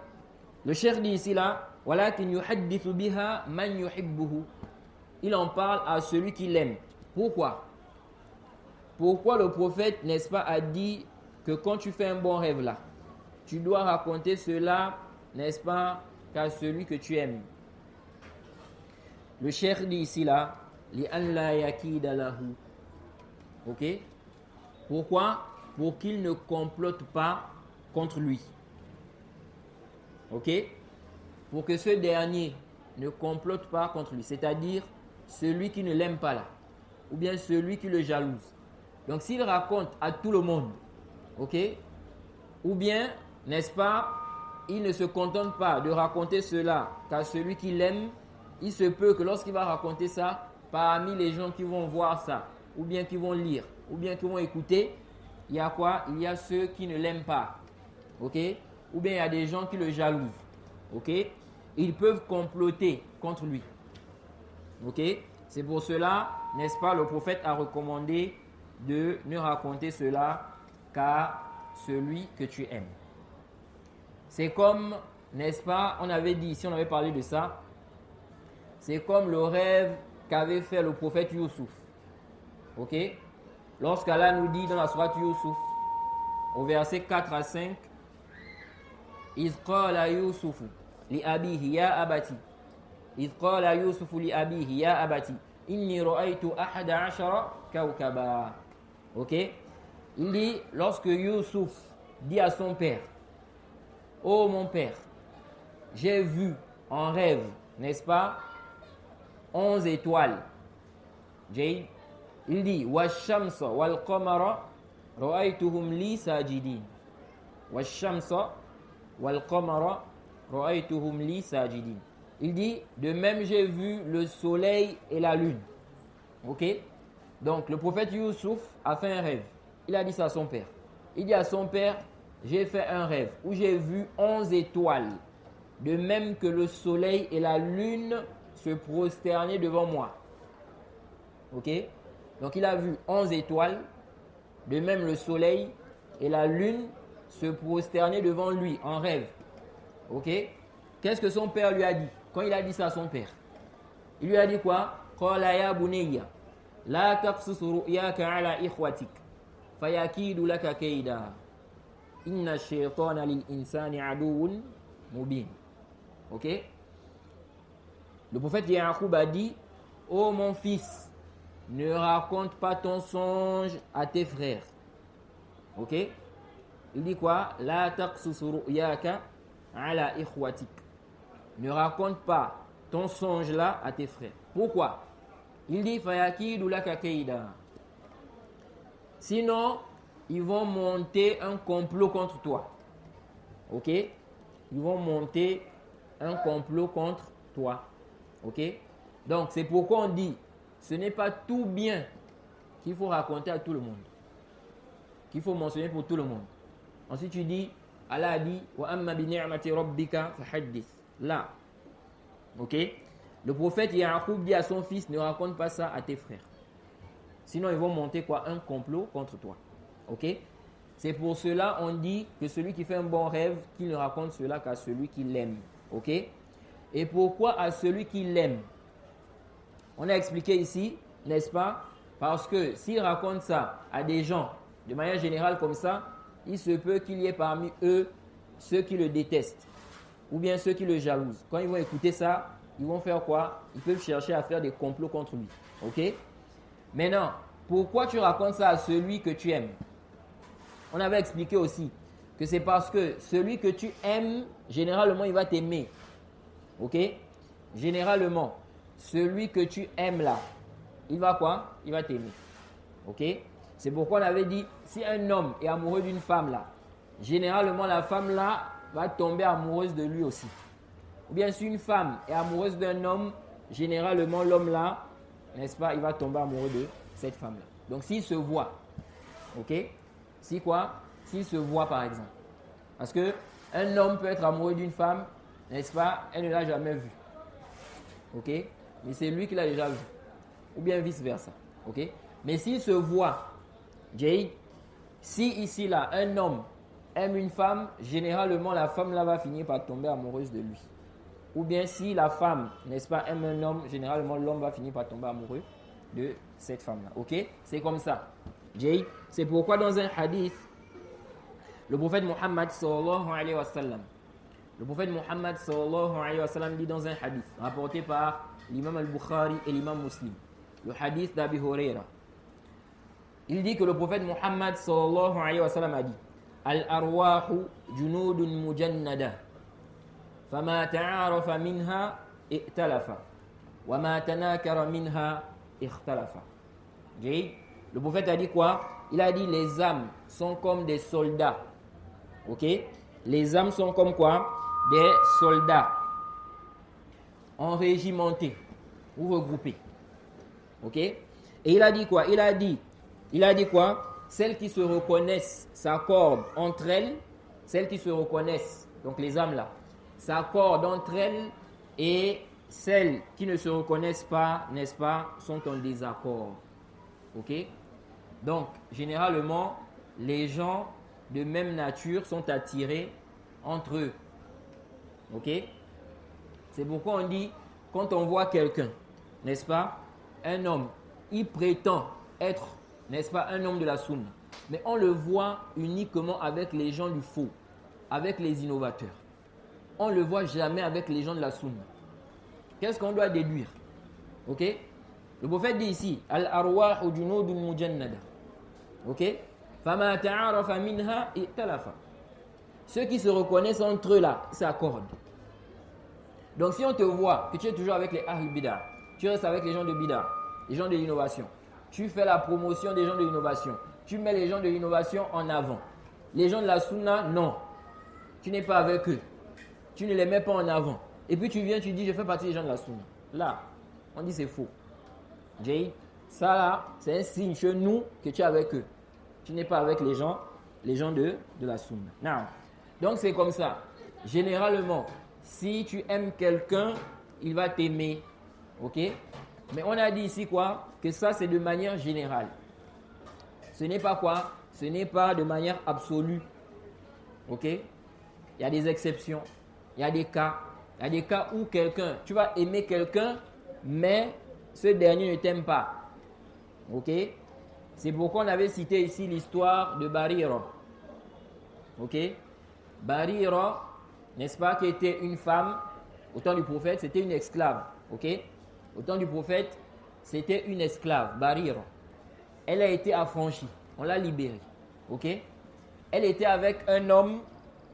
Le cheikh dit ici là, walakin yuhaddithu biha man yuhibbuhu. Il en parle à celui qui l'aime. Pourquoi? Pourquoi le prophète, n'est-ce pas, a dit que quand tu fais un bon rêve là, tu dois raconter cela, n'est-ce pas, qu'à celui que tu aimes. Le cheikh dit ici là, li an la yakida lahu. Ok? Pourquoi? Pour qu'il ne complote pas contre lui. Ok? Pour que ce dernier ne complote pas contre lui. C'est-à-dire celui qui ne l'aime pas là. Ou bien celui qui le jalouse. Donc s'il raconte à tout le monde. Ok? Ou bien, n'est-ce pas, il ne se contente pas de raconter cela qu'à celui qui l'aime. Il se peut que lorsqu'il va raconter ça, parmi les gens qui vont voir ça, ou bien qui vont lire, ou bien qui vont écouter, il y a quoi? Il y a ceux qui ne l'aiment pas. Ok? Ou bien il y a des gens qui le jalousent. Ok? Ils peuvent comploter contre lui. Ok? C'est pour cela, n'est-ce pas, le prophète a recommandé de ne raconter cela qu'à celui que tu aimes. C'est comme, n'est-ce pas, on avait dit, si on avait parlé de ça, c'est comme le rêve qu'avait fait le prophète Youssouf. Ok? Lorsqu'Allah nous dit dans la sourate Youssouf, au verset 4 à 5, إذ قال يوسف لأبيه يا أبتي إذ قال يوسف لأبيه يا أبتي إني رأيت 11 كوكبا. Ok? Il dit, lorsque Youssouf dit à son père, oh mon père, j'ai vu en rêve, n'est-ce pas, 11 étoiles. Jay, il dit, Washamsa wal qamara ra'aytuhum li sajidin. Washamsa wal qamara ra'aytuhum li sajidin. Il dit, de même j'ai vu le soleil et la lune. Ok? Donc le prophète Youssouf a fait un rêve. Il a dit ça à son père. Il dit à son père, j'ai fait un rêve où j'ai vu 11 étoiles. De même que le soleil et la lune se prosterner devant moi. Ok? Donc il a vu 11 étoiles De même, le soleil et la lune se prosternaient devant lui en rêve. Ok? Qu'est-ce que son père lui a dit? Quand il a dit ça à son père, il lui a dit quoi? Qala ya bunayya la taqsus ru'yaka ala ikhwatik fayakidu laka kayda inna ash-shaytana lil insani aduwwun mubin. Ok? Le prophète Yaqub a dit: oh mon fils, ne raconte pas ton songe à tes frères. Ok? Il dit quoi? La taqsus ru'yaka ala ikhwatik. Ne raconte pas ton songe là à tes frères. Pourquoi? Il dit fayakidu laka kayda. Sinon, ils vont monter un complot contre toi. Ok? Ils vont monter un complot contre toi. Ok? Donc, c'est pourquoi on dit, ce n'est pas tout bien qu'il faut raconter à tout le monde. Qu'il faut mentionner pour tout le monde. Ensuite, tu dis, Allah a dit, wa amma bi ni'mati rabbika fahaddith. Là. Ok? Le prophète Yaqub dit à son fils, ne raconte pas ça à tes frères. Sinon, ils vont monter quoi? Un complot contre toi. Ok? C'est pour cela on dit que celui qui fait un bon rêve, qu'il ne raconte cela qu'à celui qui l'aime. Ok? Et pourquoi à celui qui l'aime? On a expliqué ici, n'est-ce pas? Parce que s'il raconte ça à des gens, de manière générale comme ça, il se peut qu'il y ait parmi eux ceux qui le détestent ou bien ceux qui le jalousent. Quand ils vont écouter ça, ils vont faire quoi? Ils peuvent chercher à faire des complots contre lui. Ok? Maintenant, pourquoi tu racontes ça à celui que tu aimes? On avait expliqué aussi que c'est parce que celui que tu aimes, généralement, il va t'aimer. Ok? Généralement, celui que tu aimes là, il va quoi? Il va t'aimer. Ok? C'est pourquoi on avait dit, si un homme est amoureux d'une femme là, généralement la femme là va tomber amoureuse de lui aussi. Ou bien si une femme est amoureuse d'un homme, généralement l'homme là, n'est-ce pas, il va tomber amoureux de cette femme là. Donc s'il se voit, ok? Si quoi? S'il se voit par exemple. Parce que un homme peut être amoureux d'une femme, n'est-ce pas, elle ne l'a jamais vue. Ok? Mais c'est lui qui l'a déjà vu. Ou bien vice versa. Ok? Mais s'il se voit, Jay, si ici là, un homme aime une femme, généralement la femme là va finir par tomber amoureuse de lui. Ou bien si la femme, n'est-ce pas, aime un homme, généralement l'homme va finir par tomber amoureux de cette femme là. Ok? C'est comme ça. Jay, c'est pourquoi dans un hadith, le prophète Muhammad sallallahu alayhi wa sallam, dit dans un hadith rapporté par l'imam al-Bukhari et l'imam Muslim, le hadith d'Abi Huraira. Il dit que le prophète Muhammad sallallahu alayhi wa sallam a dit: Al-arwahu junudun mujannada fama ta'arafa minha i'talafa wa ma tanakara minha ikhtalafa. Le prophète a dit quoi? Il a dit les âmes sont comme des soldats. Ok? Les âmes sont comme quoi? Des soldats enrégimentés ou regroupés. Ok? Et il a dit quoi? Il a dit quoi? Celles qui se reconnaissent s'accordent entre elles. Celles qui se reconnaissent, donc les âmes là, s'accordent entre elles, et celles qui ne se reconnaissent pas, n'est-ce pas, sont en désaccord. Ok? Donc, généralement, les gens de même nature sont attirés entre eux. Ok? C'est pourquoi on dit, quand on voit quelqu'un, n'est-ce pas, un homme, il prétend être, n'est-ce pas, un homme de la sunna, mais on le voit uniquement avec les gens du faux, avec les innovateurs. On ne le voit jamais avec les gens de la sunna. Qu'est-ce qu'on doit déduire? Ok? Le prophète dit ici, Al-arwahu junudun mujannada. Ok? Fama ta'arafa minha i'talafa. Ceux qui se reconnaissent entre eux là, s'accordent. Donc si on te voit que tu es toujours avec les Ahl Bida, tu restes avec les gens de Bida, les gens de l'innovation, tu fais la promotion des gens de l'innovation, tu mets les gens de l'innovation en avant. Les gens de la Sunna, non. Tu n'es pas avec eux. Tu ne les mets pas en avant. Et puis tu viens, tu dis, je fais partie des gens de la Sunna. Là, on dit c'est faux. Jay, ça là, c'est un signe chez nous que tu es avec eux. Tu n'es pas avec les gens de la Sunna. Non. Donc c'est comme ça. Généralement, si tu aimes quelqu'un, il va t'aimer. Ok? Mais on a dit ici quoi? Que ça c'est de manière générale. Ce n'est pas quoi? ce n'est pas de manière absolue. Ok? Il y a des exceptions. Il y a des cas. Il y a des cas où tu vas aimer quelqu'un, mais ce dernier ne t'aime pas. Ok? C'est pourquoi on avait cité ici l'histoire de Barira. Ok? Barira, n'est-ce pas, qui était une femme, au temps du prophète, c'était une esclave. Ok? Au temps du prophète, c'était une esclave, Barira. Elle a été affranchie, on l'a libérée. Ok? Elle était avec un homme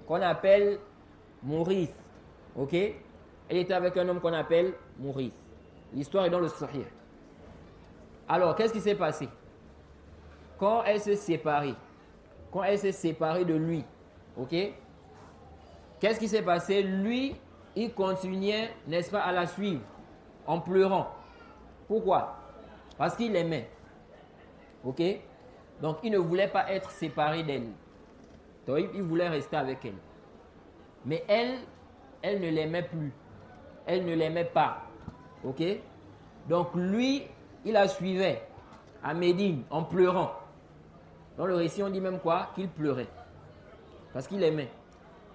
qu'on appelle Mourith. Ok? Elle était avec un homme qu'on appelle Mourith. L'histoire est dans le Sahih. Alors, qu'est-ce qui s'est passé? Quand elle s'est séparée de lui, ok? Qu'est-ce qui s'est passé? Lui, il continuait, n'est-ce pas, à la suivre en pleurant. Pourquoi? Parce qu'il l'aimait. Ok? Donc, il ne voulait pas être séparé d'elle. Donc, il voulait rester avec elle. Mais elle ne l'aimait plus. Elle ne l'aimait pas. Ok? Donc, lui, il la suivait à Médine en pleurant. Dans le récit, on dit même quoi? Qu'il pleurait. Parce qu'il aimait.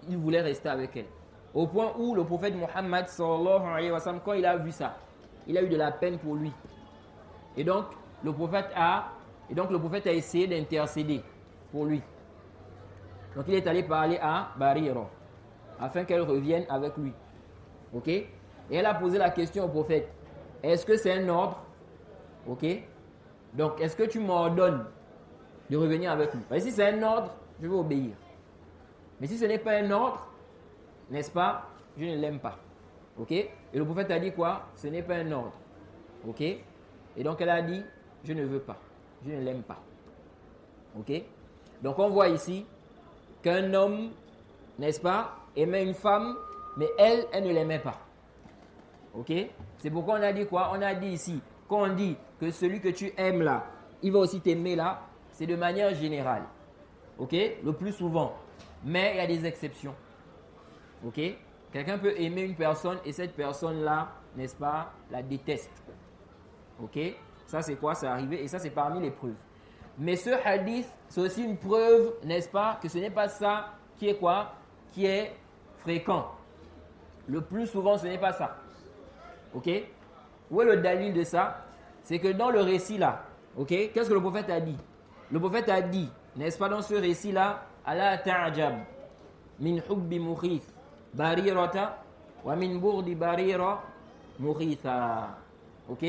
Il voulait rester avec elle. Au point où le prophète Mohammed, sallallahu alayhi wa sallam, quand il a vu ça, il a eu de la peine pour lui. Et donc, le prophète a essayé d'intercéder pour lui. Donc, il est allé parler à Barira afin qu'elle revienne avec lui. Ok? Et elle a posé la question au prophète. Est-ce que c'est un ordre? Ok? Donc, est-ce que tu m'ordonnes de revenir avec lui? Si c'est un ordre, je vais obéir. Mais si ce n'est pas un ordre, n'est-ce pas? Je ne l'aime pas. Ok? Et le prophète a dit quoi? Ce n'est pas un ordre. Ok? Et donc, elle a dit, je ne veux pas. Je ne l'aime pas. Ok? Donc, on voit ici qu'un homme, n'est-ce pas, aimait une femme, mais elle ne l'aimait pas. Ok? C'est pourquoi on a dit quoi? On a dit ici, quand on dit que celui que tu aimes là, il va aussi t'aimer là, c'est de manière générale. Ok? Le plus souvent. Mais il y a des exceptions. Ok? Quelqu'un peut aimer une personne et cette personne-là, n'est-ce pas, la déteste. Ok? Ça c'est quoi? C'est arrivé et ça c'est parmi les preuves. Mais ce hadith, c'est aussi une preuve, n'est-ce pas, que ce n'est pas ça qui est quoi? Qui est fréquent. Le plus souvent, ce n'est pas ça. Ok? Où est le dalil de ça? C'est que dans le récit là, ok? Qu'est-ce que le prophète a dit? Le prophète a dit, n'est-ce pas, dans ce récit là, Ala ta'ajab min hubbi mukhith barirata wa min burdi barira mukhitha. Ok?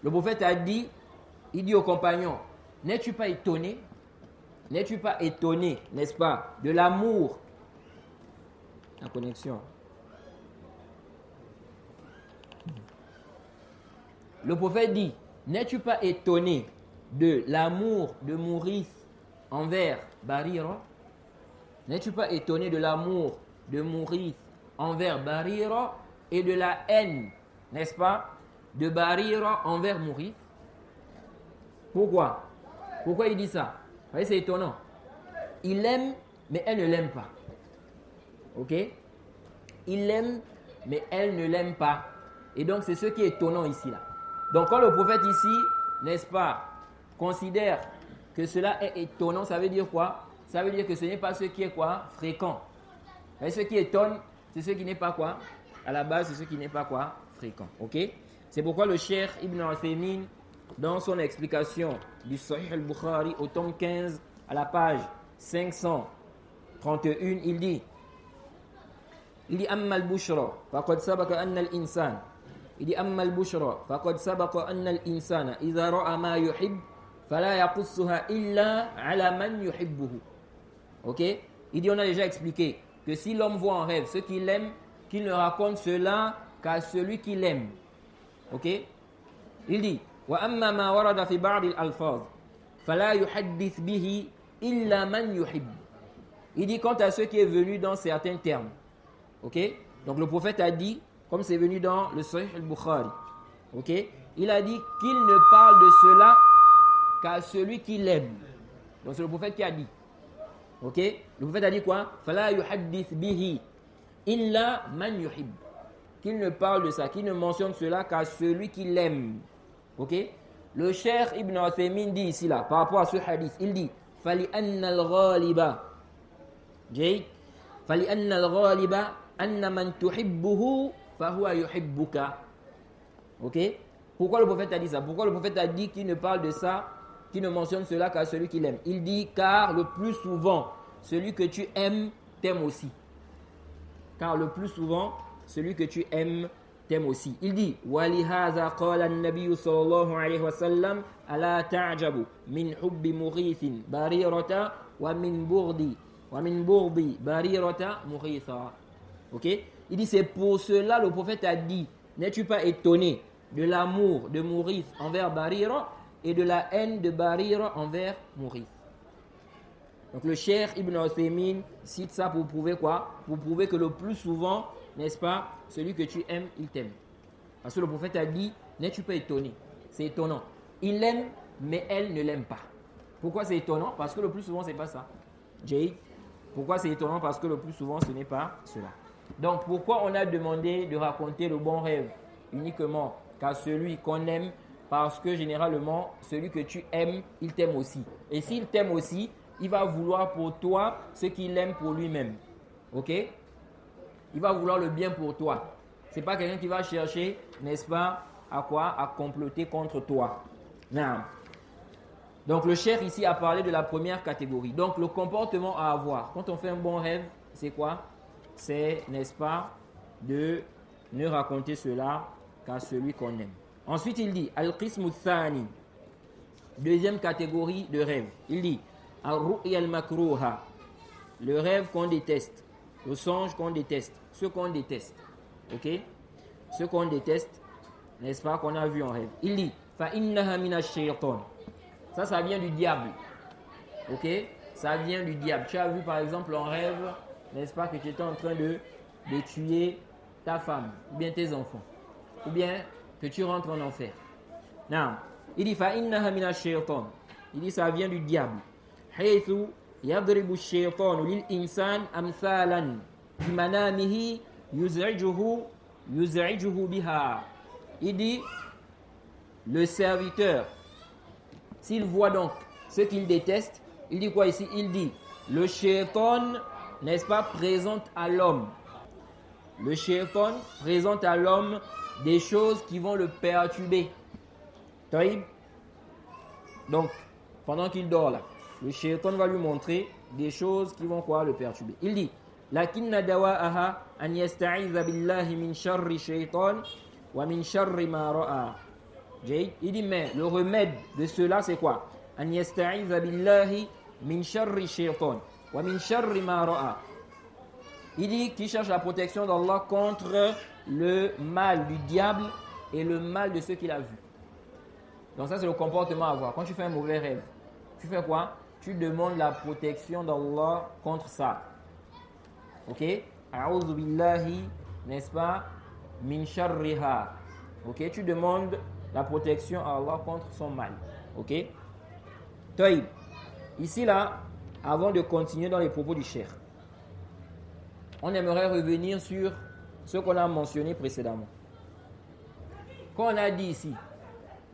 Le prophète a dit, il dit aux compagnons, n'es-tu pas étonné, n'est-ce pas, de l'amour? La connexion. Le prophète dit, n'es-tu pas étonné de l'amour de Mourith envers Barira? N'es-tu pas étonné de l'amour de Mourith envers Barira et de la haine, n'est-ce pas, de Barira envers Mourith? Pourquoi? Pourquoi il dit ça? Vous voyez, c'est étonnant. Il l'aime, mais elle ne l'aime pas. Ok? Il l'aime, mais elle ne l'aime pas. Et donc, c'est ce qui est étonnant ici, là. Donc, quand le prophète ici, n'est-ce pas, considère que cela est étonnant, ça veut dire quoi? Ça veut dire que ce n'est pas ce qui est quoi? Fréquent. Et ce qui étonne, c'est ce qui n'est pas quoi? À la base, c'est ce qui n'est pas quoi? Fréquent. Ok? C'est pourquoi le Cheikh Ibn Uthaymin, dans son explication du Sahih al-Bukhari, au tome 15, à la page 531, il dit Amma al-bushra, faqad sabaqa anna al-insan. Il dit Amma al-bushra, faqad sabaqa anna al-insana idha ra'a ma yuhib, fala yaqussuha illa ala man yuhibbuhu. Ok? Il dit, on a déjà expliqué que si l'homme voit en rêve ce qu'il aime, qu'il ne raconte cela qu'à celui qu'il aime. Ok? Il dit Wa amma ma warada fi ba'd al-alfaz, fala yuhaddith bihi illa man yuhib. Il dit quant à ce qui est venu dans certains termes. Ok? Donc le prophète a dit, comme c'est venu dans le Sahih al-Bukhari, ok? Il a dit qu'il ne parle de cela qu'à celui qui l'aime. Donc c'est le prophète qui a dit. Ok? Le prophète a dit quoi? Fala yuhaddith bihi illa man yuhib. Qu'il ne parle de ça, qu'il ne mentionne cela qu'à celui qui l'aime. Ok? Le Cheikh Ibn Uthaymin dit ici là, par rapport à ce hadith, il dit فلأن الغالب جيد فلأن الغالب أن من تحبه فهو يحبك. Ok? Pourquoi le prophète a dit ça? Pourquoi le prophète a dit qu'il ne parle de ça, qu'il ne mentionne cela qu'à celui qu'il aime? Il dit car le plus souvent, celui que tu aimes t'aime aussi. Car le plus souvent, celui que tu aimes t'aime aussi. Il dit وَلِهَذَا قَالَ النَّبِيُّ صلى الله عليه وسلم أَلَا تَعْجَبُ مِنْ حُبِّ مُغِيثٍ بَرِيرَةَ وَمِنْ بُغْضِ بَرِيرَةَ مُغِيثًا. Ok? Il dit c'est pour cela le prophète a dit n'es-tu pas étonné de l'amour de Mourith envers Barira et de la haine de Barira envers Mourith. Donc le Cheikh Ibn Uthaymin cite ça pour prouver quoi? Pour prouver que le plus souvent, n'est-ce pas, celui que tu aimes, il t'aime. Parce que le prophète a dit, n'es-tu pas étonné? C'est étonnant. Il l'aime, mais elle ne l'aime pas. Pourquoi c'est étonnant? Parce que le plus souvent, c'est pas ça. Jay, pourquoi c'est étonnant? Parce que le plus souvent, ce n'est pas cela. Donc pourquoi on a demandé de raconter le bon rêve uniquement qu'à celui qu'on aime? Parce que généralement, celui que tu aimes, il t'aime aussi. Et s'il t'aime aussi, il va vouloir pour toi ce qu'il aime pour lui-même. Ok? Il va vouloir le bien pour toi. Ce n'est pas quelqu'un qui va chercher, n'est-ce pas, à quoi? À comploter contre toi. Non. Donc le cheikh ici a parlé de la première catégorie. Donc le comportement à avoir. Quand on fait un bon rêve, c'est quoi? C'est, n'est-ce pas, de ne raconter cela qu'à celui qu'on aime. Ensuite il dit, Al-Qismu Thani. Deuxième catégorie de rêve. Il dit, Al-Ru'ya al-Makruha. Le rêve qu'on déteste. Le songe qu'on déteste. Ce qu'on déteste. Ok? Ce qu'on déteste, n'est-ce pas, qu'on a vu en rêve. Il dit, فَإِنَّهَا مِنَ الشَّيْطَانِ. Ça vient du diable. Ok? Ça vient du diable. Tu as vu par exemple en rêve, n'est-ce pas, que tu étais en train de tuer ta femme, ou bien tes enfants, ou bien que tu rentres en enfer. Non. Il dit, فَإِنَّهَا مِنَ الشَّيْطَانِ. Il dit, ça vient du diable. حيث يضرب الشيطان للإنسان أمثالا في منامه يزعجه بها. Il dit, le serviteur, s'il voit donc ce qu'il déteste, il dit quoi ici? Il dit, le shaitan, n'est-ce pas, présente à l'homme. Le shaitan présente à l'homme des choses qui vont le perturber. Taïb. Donc, pendant qu'il dort là, le shaitan va lui montrer des choses qui vont quoi? Le perturber. Il dit, lakinna dawa'aha an yasta'iza billahi min sharri shaitan wa min sharri ma ra'a. Il dit, mais le remède de cela, c'est quoi? An yasta'iza billahi min sharri shaitan wa min sharri ma ra'a. Il dit qu'il cherche la protection d'Allah contre le mal du diable et le mal de ceux qu'il a vus. Donc ça, c'est le comportement à avoir. Quand tu fais un mauvais rêve, tu fais quoi? Tu demandes la protection d'Allah contre ça. Ok? A'udhu billahi, n'est-ce pas? Min sharriha. Ok? Tu demandes la protection à Allah contre son mal. Ok? Taïb. Ici, là, avant de continuer dans les propos du cheikh, on aimerait revenir sur ce qu'on a mentionné précédemment. Quand on a dit ici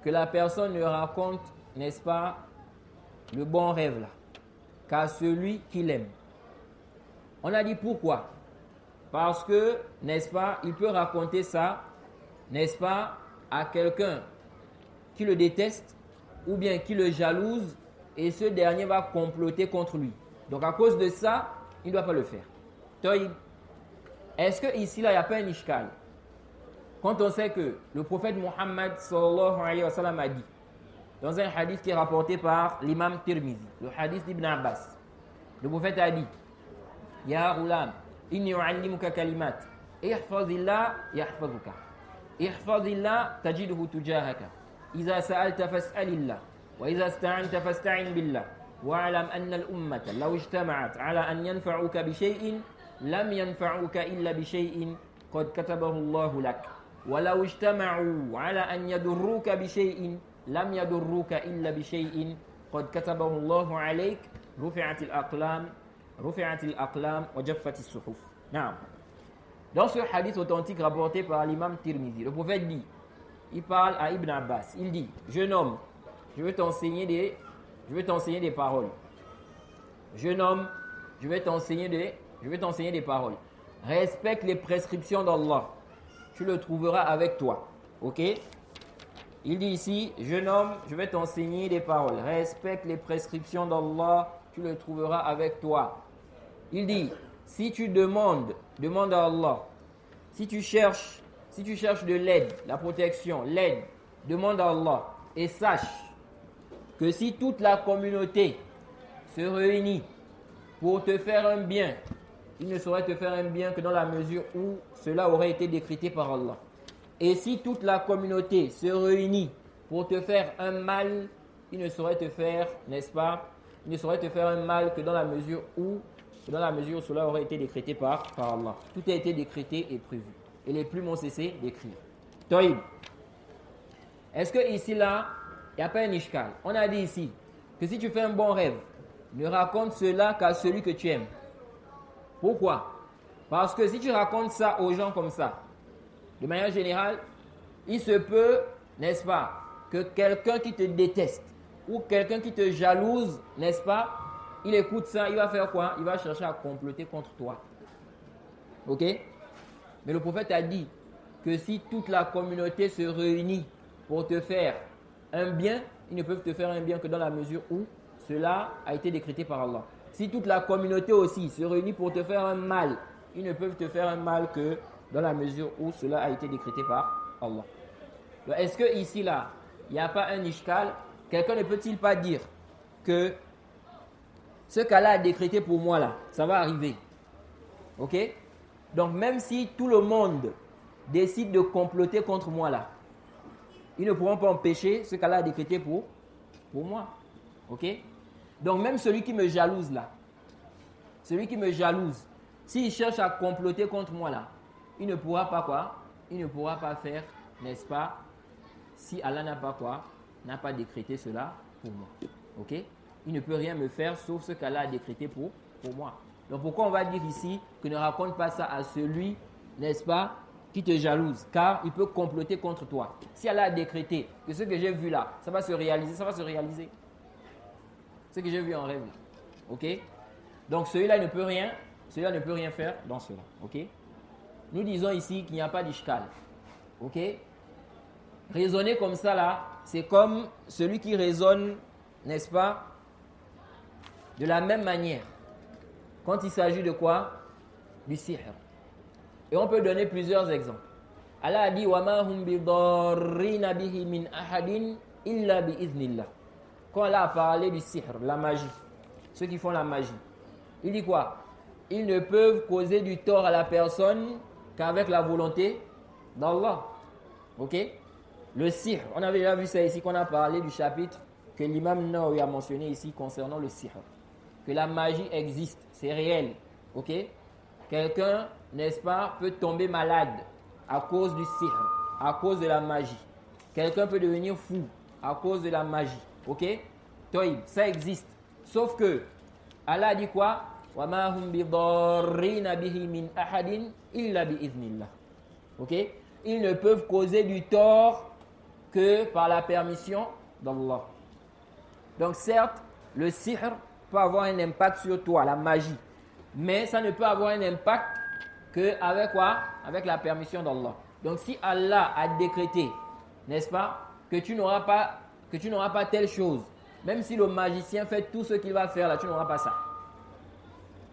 que la personne ne raconte, n'est-ce pas, le bon rêve là, qu'à celui qu'il aime. On a dit pourquoi? Parce que, n'est-ce pas, il peut raconter ça, n'est-ce pas, à quelqu'un qui le déteste ou bien qui le jalouse et ce dernier va comploter contre lui. Donc à cause de ça, il ne doit pas le faire. Est-ce que ici là, il n'y a pas un ishkal? Quand on sait que le prophète Muhammad sallallahu alayhi wa sallam a dit, dans un hadith qui est rapporté par l'imam Tirmizi, le hadith d'Ibn Abbas, le prophète a dit, Ya Ghulam, inni u'allimuka kalimat, ihfazillah yahfazuka, ihfazillah tajidhu tujahaka, iza sa'alta fas'alillah, wa iza ista'anta fasta'in billah, wa'alam anna al-ummata law ijtama'at ala an yanfa'uka bi shay'in lam yanfa'uka illa bi shay'in qad katabahu Allahu lak, wa law ijtama'u ala an yadurruka bi shay'in lam yadurruka illa bi shay'in qad katabahu Allahu alayk, rufi'at al-aqlam wa jaffat as-suhuf. Naam. Dans ce hadith authentique rapporté par l'imam Tirmizi, le prophète dit, il parle à Ibn Abbas, il dit, jeune homme, je veux t'enseigner des paroles. jeune homme, je vais t'enseigner des paroles. Respecte les prescriptions d'Allah. Tu le trouveras avec toi. Ok? Il dit ici, jeune homme, je vais t'enseigner des paroles. Respecte les prescriptions d'Allah. Tu le trouveras avec toi. Il dit, si tu demande à Allah. Si tu cherches de l'aide, la protection, l'aide, demande à Allah. Et sache que si toute la communauté se réunit pour te faire un bien, il ne saurait te faire un bien que dans la mesure où cela aurait été décrété par Allah. Et si toute la communauté se réunit pour te faire un mal, il ne saurait te faire, n'est-ce pas? Il ne saurait te faire un mal que dans la mesure où cela aurait été décrété par Allah. Tout a été décrété et prévu. Et les plumes ont cessé d'écrire. Toïb. Est-ce que ici, là, il n'y a pas un ishkal? On a dit ici que si tu fais un bon rêve, ne raconte cela qu'à celui que tu aimes. Pourquoi? Parce que si tu racontes ça aux gens comme ça, de manière générale, il se peut, n'est-ce pas, que quelqu'un qui te déteste ou quelqu'un qui te jalouse, n'est-ce pas, il écoute ça, il va faire quoi? Il va chercher à comploter contre toi. Ok? Mais le prophète a dit que si toute la communauté se réunit pour te faire un bien, ils ne peuvent te faire un bien que dans la mesure où cela a été décrété par Allah. Si toute la communauté aussi se réunit pour te faire un mal, ils ne peuvent te faire un mal que dans la mesure où cela a été décrété par Allah. Donc, est-ce que ici, là, il n'y a pas un ishkal? Quelqu'un ne peut-il pas dire que ce qu'Allah a décrété pour moi, là, ça va arriver? Ok? Donc, même si tout le monde décide de comploter contre moi, là, ils ne pourront pas empêcher ce qu'Allah a décrété pour moi. Ok? Donc, même celui qui me jalouse, là, s'il cherche à comploter contre moi, là, il ne pourra pas quoi? Il ne pourra pas faire, n'est-ce pas? Si Allah n'a pas décrété cela pour moi. Ok? Il ne peut rien me faire sauf ce qu'Allah a décrété pour moi. Donc pourquoi on va dire ici que ne raconte pas ça à celui, n'est-ce pas, qui te jalouse? Car il peut comploter contre toi. Si Allah a décrété que ce que j'ai vu là, ça va se réaliser, ça va se réaliser. Ce que j'ai vu en rêve. Ok? Donc celui-là ne peut rien faire dans cela. Ok? Nous disons ici qu'il n'y a pas d'ishkal. Ok? Raisonner comme ça là, c'est comme celui qui raisonne, n'est-ce pas, de la même manière. Quand il s'agit de quoi? Du sihr. Et on peut donner plusieurs exemples. Allah a dit وَمَا هُمْ بِضَارِّينَ بِهِ مِنْ أَحَدٍ إِلَّا بِإِذْنِ اللَّهِ. Quand Allah a parlé du sihr, la magie, ceux qui font la magie, il dit quoi? Ils ne peuvent causer du tort à la personne qu'avec la volonté d'Allah. Ok? Le sihr, on avait déjà vu ça ici, qu'on a parlé du chapitre que l'imam Nawawi a mentionné ici concernant le sihr. Que la magie existe, c'est réel. Ok? Quelqu'un, n'est-ce pas, peut tomber malade à cause du sihr, à cause de la magie. Quelqu'un peut devenir fou à cause de la magie. Ok? Toïb, ça existe. Sauf que Allah dit quoi? وَمَا هُمْ بِضَارِّينَ بِهِ مِنْ أَحَدٍ إِلَّا بِإِذْنِ اللَّهِ. Ok? Ils ne peuvent causer du tort que par la permission d'Allah. Donc certes, le sihr peut avoir un impact sur toi, la magie. Mais ça ne peut avoir un impact qu'avec quoi? Avec la permission d'Allah. Donc si Allah a décrété, n'est-ce pas, que tu n'auras pas telle chose, même si le magicien fait tout ce qu'il va faire là, tu n'auras pas ça.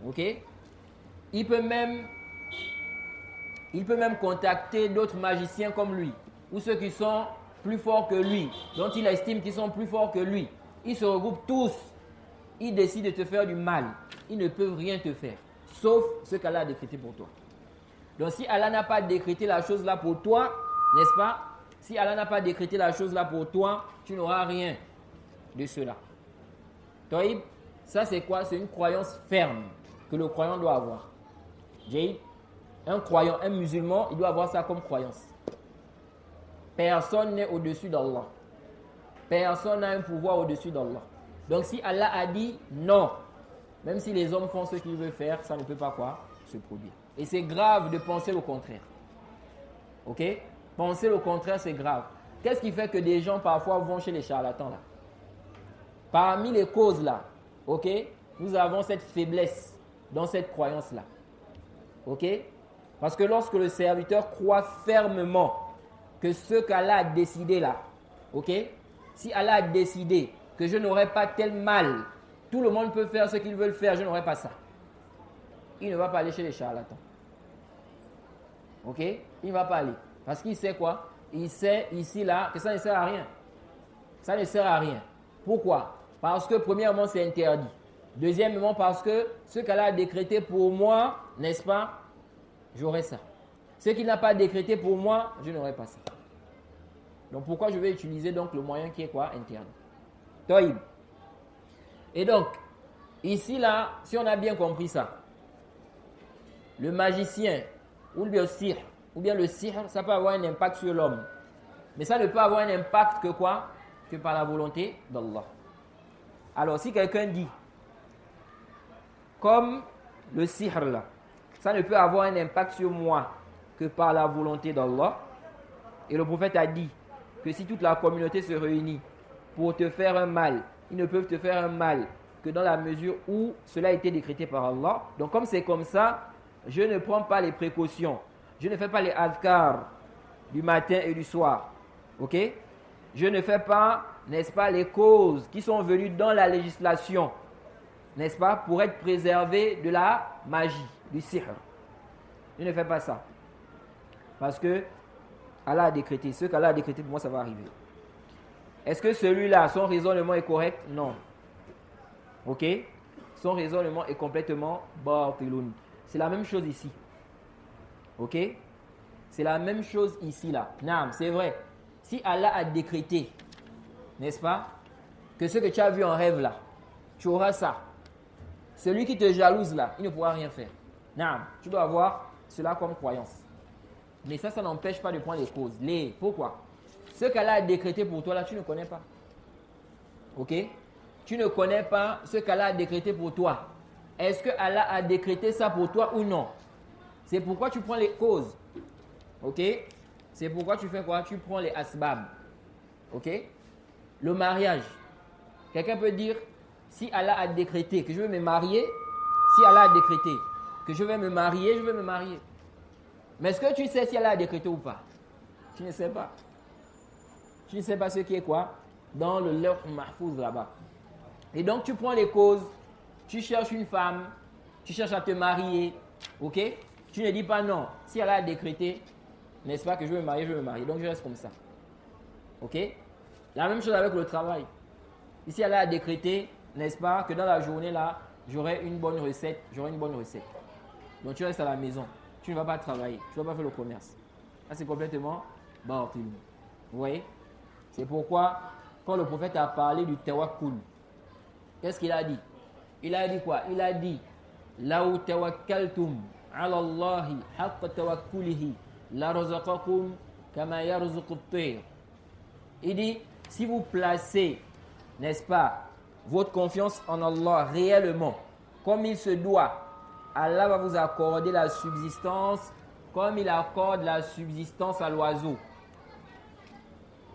Ok? Il peut même contacter d'autres magiciens comme lui, ou ceux qui sont plus forts que lui, dont il estime qu'ils sont plus forts que lui. Ils se regroupent tous. Ils décident de te faire du mal. Ils ne peuvent rien te faire, sauf ce qu'Allah a décrété pour toi. Donc si Allah n'a pas décrété la chose là pour toi, n'est-ce pas? Si Allah n'a pas décrété la chose là pour toi, tu n'auras rien de cela. Taïb, ça c'est quoi? C'est une croyance ferme que le croyant doit avoir. Un croyant, un musulman, il doit avoir ça comme croyance. Personne n'est au-dessus d'Allah. Personne n'a un pouvoir au-dessus d'Allah. Donc si Allah a dit non, même si les hommes font ce qu'ils veulent faire, ça ne peut pas quoi? Se produire. Et c'est grave de penser le contraire. Ok? Penser le contraire, c'est grave. Qu'est-ce qui fait que des gens parfois vont chez les charlatans là? Parmi les causes là, ok? nous avons cette faiblesse dans cette croyance-là. Ok? Parce que lorsque le serviteur croit fermement que ce qu'Allah a décidé là, ok? Si Allah a décidé que je n'aurai pas tel mal, tout le monde peut faire ce qu'il veut faire, je n'aurai pas ça. Il ne va pas aller chez les charlatans. Ok? Il ne va pas aller. Parce qu'il sait quoi? Il sait ici, là, que ça ne sert à rien. Ça ne sert à rien. Pourquoi? Parce que premièrement, c'est interdit. Deuxièmement, parce que ce qu'Allah a décrété pour moi, n'est-ce pas? J'aurai ça. Ce qu'il n'a pas décrété pour moi, je n'aurai pas ça. Donc pourquoi je vais utiliser donc le moyen qui est quoi? Interdit. Toïb. Et donc, ici, là, si on a bien compris ça, le magicien, ou bien le sihr, ça peut avoir un impact sur l'homme. Mais ça ne peut avoir un impact que quoi? Que par la volonté d'Allah. Alors, si quelqu'un dit, comme le sihr là, ça ne peut avoir un impact sur moi que par la volonté d'Allah. Et le prophète a dit que si toute la communauté se réunit pour te faire un mal, ils ne peuvent te faire un mal que dans la mesure où cela a été décrété par Allah. Donc comme c'est comme ça, je ne prends pas les précautions. Je ne fais pas les adhkar du matin et du soir. Ok? Je ne fais pas, n'est-ce pas, les causes qui sont venues dans la législation, n'est-ce pas, pour être préservé de la magie, du sihr. Je ne fais pas ça. Parce que Allah a décrété. Ce qu'Allah a décrété pour moi, ça va arriver. Est-ce que celui-là, son raisonnement est correct? Non. Ok? Son raisonnement est complètement batiloun. C'est la même chose ici. Ok? C'est la même chose ici, là. Naam, c'est vrai. Si Allah a décrété, n'est-ce pas, que ce que tu as vu en rêve là, tu auras ça. Celui qui te jalouse là, il ne pourra rien faire. Naam, tu dois avoir cela comme croyance. Mais ça n'empêche pas de prendre les causes. Pourquoi? Ce qu'Allah a décrété pour toi là, tu ne connais pas. Ok? Tu ne connais pas ce qu'Allah a décrété pour toi. Est-ce que Allah a décrété ça pour toi ou non? C'est pourquoi tu prends les causes. Ok? C'est pourquoi tu fais quoi? Tu prends les asbab. Ok? Le mariage. Quelqu'un peut dire, si Allah a décrété que je vais me marier, si Allah a décrété que je vais me marier, je vais me marier. Mais est-ce que tu sais si Allah a décrété ou pas? Tu ne sais pas. Tu ne sais pas ce qui est quoi? Dans le lawh mahfouz là-bas. Et donc tu prends les causes, tu cherches une femme, tu cherches à te marier, ok? Tu ne dis pas non. Si Allah a décrété, n'est-ce pas, que je veux me marier, je veux me marier. Donc je reste comme ça. Ok? La même chose avec le travail. Ici Allah a décrété, n'est-ce pas, que dans la journée là, j'aurai une bonne recette, Donc tu restes à la maison. Tu ne vas pas travailler, tu ne vas pas faire le commerce. Là, c'est complètement batil. Vous voyez? C'est pourquoi, quand le prophète a parlé du tawakkul, qu'est-ce qu'il a dit? Il a dit quoi? Il a dit Law tawakkaltum ala Allahi haqqa tawakkulihi la razaqakum kama yarzuqu at-tayr. Il dit, si vous placez, n'est-ce pas, votre confiance en Allah réellement, comme il se doit, Allah va vous accorder la subsistance comme il accorde la subsistance à l'oiseau.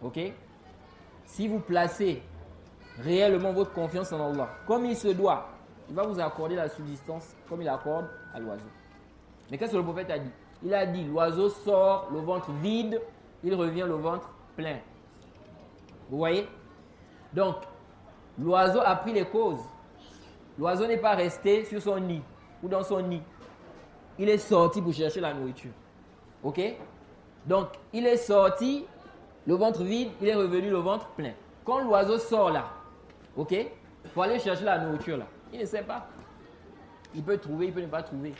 Ok? Si vous placez réellement votre confiance en Allah, comme il se doit, il va vous accorder la subsistance comme il accorde à l'oiseau. Mais qu'est-ce que le prophète a dit? Il a dit, l'oiseau sort le ventre vide, il revient le ventre plein. Vous voyez? Donc, l'oiseau a pris les causes. L'oiseau n'est pas resté sur son nid ou dans son nid. Il est sorti pour chercher la nourriture. Ok? Donc, il est sorti, le ventre vide, il est revenu le ventre plein. Quand l'oiseau sort là, ok? Pour aller chercher la nourriture là, il ne sait pas. Il peut trouver, il peut ne pas trouver.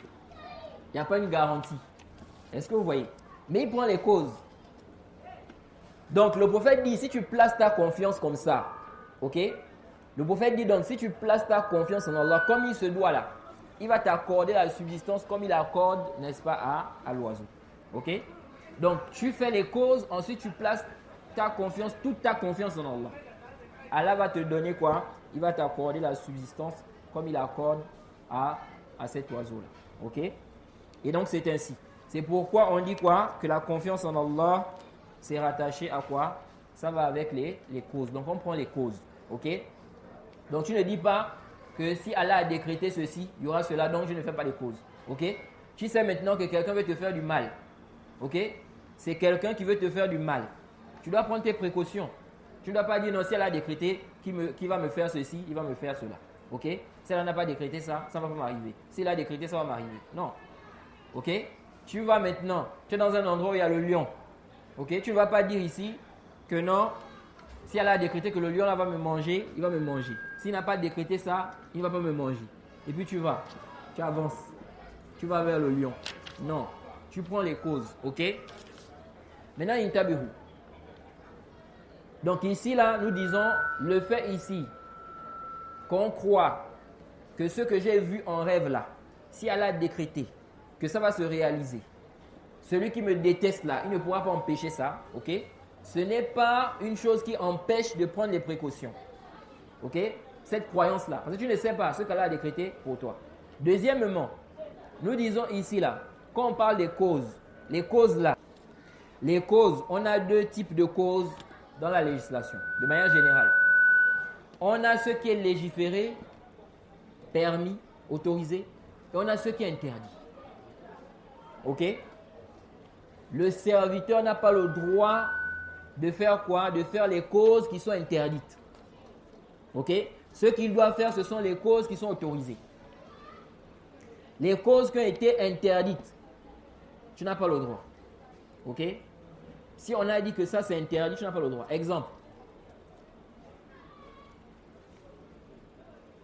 Il n'y a pas une garantie. Est-ce que vous voyez? Mais il prend les causes. Donc, le prophète dit, si tu places ta confiance comme ça, ok? Le prophète dit donc, si tu places ta confiance en Allah comme il se doit là, il va t'accorder la subsistance comme il accorde, n'est-ce pas, à l'oiseau. Ok? Donc, tu fais les causes, ensuite tu places ta confiance, toute ta confiance en Allah. Allah va te donner quoi? Il va t'accorder la subsistance comme il accorde à cet oiseau-là. Ok? Et donc, c'est ainsi. C'est pourquoi on dit quoi? Que la confiance en Allah, c'est rattaché à quoi? Ça va avec les causes. Donc, on prend les causes. Ok? Donc, tu ne dis pas, que si Allah a décrété ceci, il y aura cela, donc je ne fais pas les causes. Ok? Tu sais maintenant que quelqu'un veut te faire du mal. Ok? C'est quelqu'un qui veut te faire du mal. Tu dois prendre tes précautions. Tu ne dois pas dire non, si elle a décrété qu'il va me faire ceci, il va me faire cela. Ok? Si elle n'a pas décrété ça, ça ne va pas m'arriver. S'il a décrété, ça va m'arriver. Non. Ok? Tu vas maintenant, tu es dans un endroit où il y a le lion. Ok? Tu ne vas pas dire ici que non, si elle a décrété que le lion là va me manger, il va me manger. S'il n'a pas décrété ça, il ne va pas me manger. Et puis tu vas, tu avances, tu vas vers le lion. Non, tu prends les causes. Ok? Maintenant, intabihu. Donc ici, là, nous disons, le fait ici, qu'on croit que ce que j'ai vu en rêve là, si Allah a décrété que ça va se réaliser, celui qui me déteste là, il ne pourra pas empêcher ça, ok? Ce n'est pas une chose qui empêche de prendre les précautions, ok? Cette croyance là, parce que tu ne sais pas ce qu'Allah a décrété pour toi. Deuxièmement, nous disons ici là, quand on parle des causes, les causes là, les causes, on a deux types de causes dans la législation, de manière générale. On a ce qui est légiféré, permis, autorisé, et on a ce qui est interdit. Ok? Le serviteur n'a pas le droit de faire quoi? De faire les causes qui sont interdites. Ok? Ce qu'il doit faire, ce sont les causes qui sont autorisées. Les causes qui ont été interdites, tu n'as pas le droit. Ok? Si on a dit que ça c'est interdit, tu n'as pas le droit. Exemple.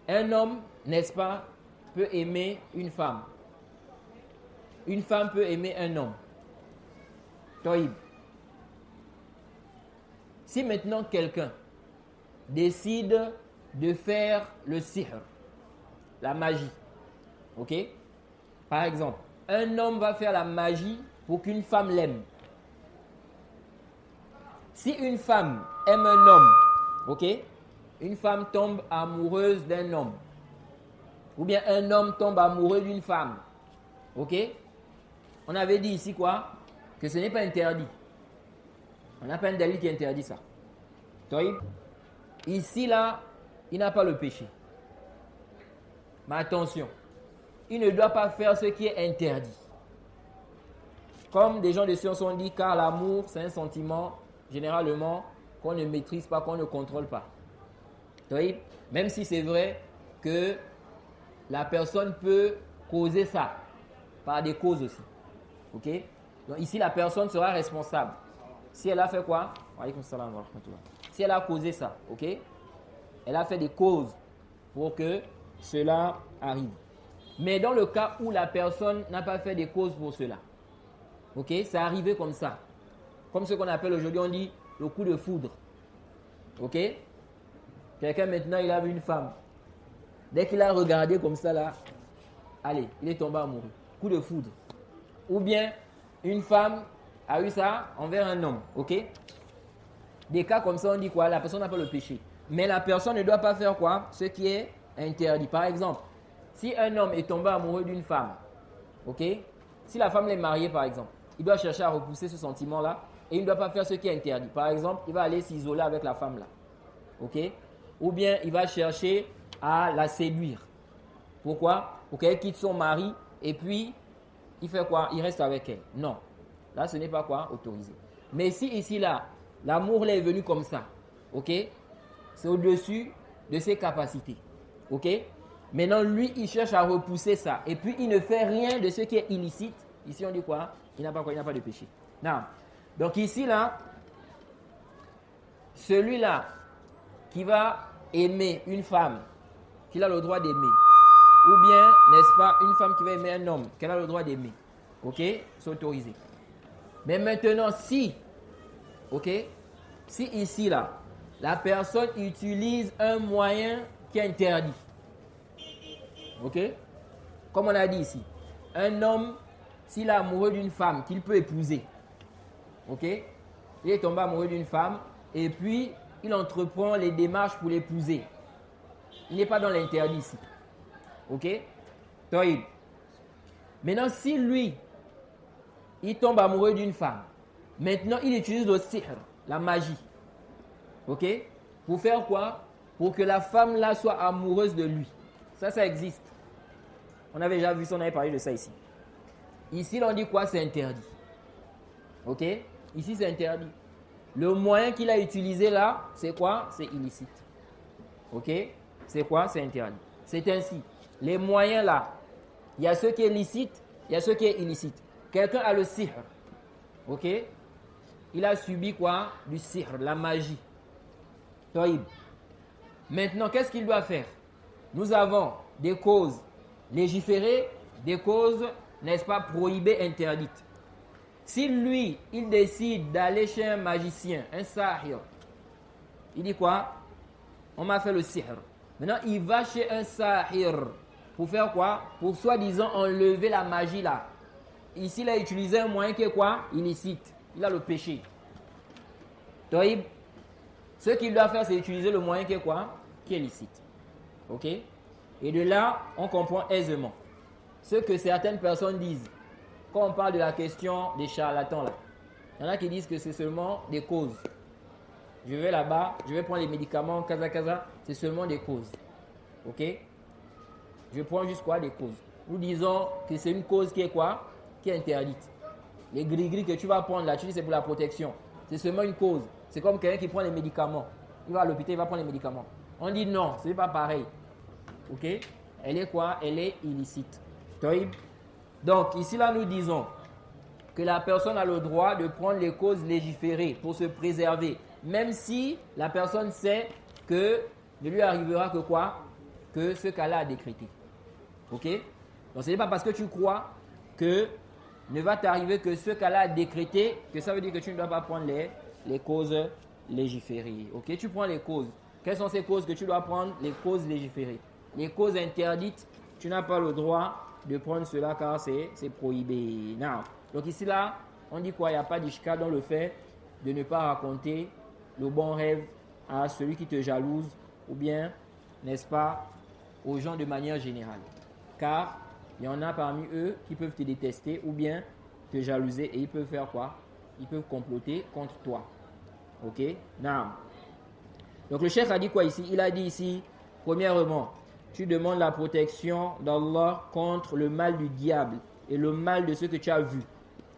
Un homme, n'est-ce pas, peut aimer une femme. Une femme peut aimer un homme. Toïb. Si maintenant quelqu'un décide de faire le sihr, la magie, ok? Par exemple, un homme va faire la magie pour qu'une femme l'aime. Si une femme aime un homme, ok? Une femme tombe amoureuse d'un homme. Ou bien un homme tombe amoureux d'une femme. Ok? On avait dit ici quoi? Que ce n'est pas interdit. On n'a pas un délit qui interdit ça. Toïb. Ici là, il n'a pas le péché. Mais attention, il ne doit pas faire ce qui est interdit. Comme des gens de science ont dit, car l'amour, c'est un sentiment, généralement, qu'on ne maîtrise pas, qu'on ne contrôle pas. Même si c'est vrai que la personne peut causer ça, par des causes aussi. Ok? Donc ici, la personne sera responsable. Si elle a fait quoi? Si elle a causé ça, ok? Elle a fait des causes pour que cela arrive. Mais dans le cas où la personne n'a pas fait des causes pour cela, ok? C'est arrivé comme ça. Comme ce qu'on appelle aujourd'hui, on dit le coup de foudre. Ok? Quelqu'un maintenant, il a vu une femme. Dès qu'il a regardé comme ça là, allez, il est tombé amoureux. Coup de foudre. Ou bien, une femme a eu ça envers un homme. Ok? Des cas comme ça, on dit quoi? La personne n'a pas le péché. Mais la personne ne doit pas faire quoi? Ce qui est interdit. Par exemple, si un homme est tombé amoureux d'une femme, ok? Si la femme l'est mariée, par exemple, il doit chercher à repousser ce sentiment-là et il ne doit pas faire ce qui est interdit. Par exemple, il va aller s'isoler avec la femme là. Ok? Ou bien il va chercher à la séduire. Pourquoi? Pour qu'elle quitte son mari et puis il fait quoi? Il reste avec elle. Non. Là, ce n'est pas quoi? Autorisé. Mais si ici, là, l'amour là est venu comme ça, ok? C'est au-dessus de ses capacités. Ok? Maintenant, lui, il cherche à repousser ça. Et puis, il ne fait rien de ce qui est illicite. Ici, on dit quoi? Il n'a pas quoi? Il n'a pas de péché. Non. Donc ici, là, celui-là qui va aimer une femme qu'il a le droit d'aimer, ou bien, n'est-ce pas, une femme qui va aimer un homme qu'elle a le droit d'aimer, ok, c'est autorisé. Mais maintenant, si, ok, si ici, là, la personne utilise un moyen qui est interdit, ok, comme on a dit ici, un homme, s'il est amoureux d'une femme qu'il peut épouser, ok, il est tombé amoureux d'une femme, et puis, il entreprend les démarches pour l'épouser. Il n'est pas dans l'interdit ici. Ok? Toïb. Maintenant, si lui, il tombe amoureux d'une femme, maintenant, il utilise le sihr, la magie. Ok? Pour faire quoi? Pour que la femme là soit amoureuse de lui. Ça existe. On avait déjà vu ça, on avait parlé de ça ici. Ici, on dit quoi? C'est interdit. Ok? Ici, c'est interdit. Le moyen qu'il a utilisé là, c'est quoi? C'est illicite. Ok? C'est quoi? C'est interdit. C'est ainsi. Les moyens là, il y a ce qui est licite, il y a ce qui est illicite. Quelqu'un a le sihr. Ok? Il a subi quoi? Du sihr, la magie. Taïb. Maintenant, qu'est-ce qu'il doit faire? Nous avons des causes légiférées, des causes, n'est-ce pas, prohibées, interdites. Si lui, il décide d'aller chez un magicien, un sahir, il dit quoi? On m'a fait le sihr. Maintenant, il va chez un sahir pour faire quoi? Pour soi-disant enlever la magie là. Ici, il a utilisé un moyen qui est quoi? Illicite. Il a le péché. Taïb. Ce qu'il doit faire, c'est utiliser le moyen qui est quoi? Qui est licite. Ok? Et de là, on comprend aisément ce que certaines personnes disent. Quand on parle de la question des charlatans, là, il y en a qui disent que c'est seulement des causes. Je vais là-bas, je vais prendre les médicaments, kaza, c'est seulement des causes. Ok? Je prends juste quoi? Des causes. Nous disons que c'est une cause qui est quoi? Qui est interdite. Les gris-gris que tu vas prendre là, tu dis c'est pour la protection. C'est seulement une cause. C'est comme quelqu'un qui prend les médicaments. Il va à l'hôpital, il va prendre les médicaments. On dit non, ce n'est pas pareil. Ok? Elle est quoi? Elle est illicite. Donc, ici, là, nous disons que la personne a le droit de prendre les causes légiférées pour se préserver, même si la personne sait que ne lui arrivera que quoi? Que ce qu'Allah a décrété. Ok? Donc, ce n'est pas parce que tu crois que ne va t'arriver que ce qu'Allah a décrété, que ça veut dire que tu ne dois pas prendre les causes légiférées. Ok? Tu prends les causes. Quelles sont ces causes que tu dois prendre? Les causes légiférées. Les causes interdites, tu n'as pas le droit de prendre cela car c'est prohibé. Non. Donc ici là, on dit quoi? Il n'y a pas d'ishka dans le fait de ne pas raconter le bon rêve à celui qui te jalouse ou bien, n'est-ce pas, aux gens de manière générale. Car il y en a parmi eux qui peuvent te détester ou bien te jalouser et ils peuvent faire quoi? Ils peuvent comploter contre toi. Ok? Non. Donc le cheikh a dit quoi ici? Il a dit ici, premièrement, tu demandes la protection d'Allah contre le mal du diable et le mal de ce que tu as vu.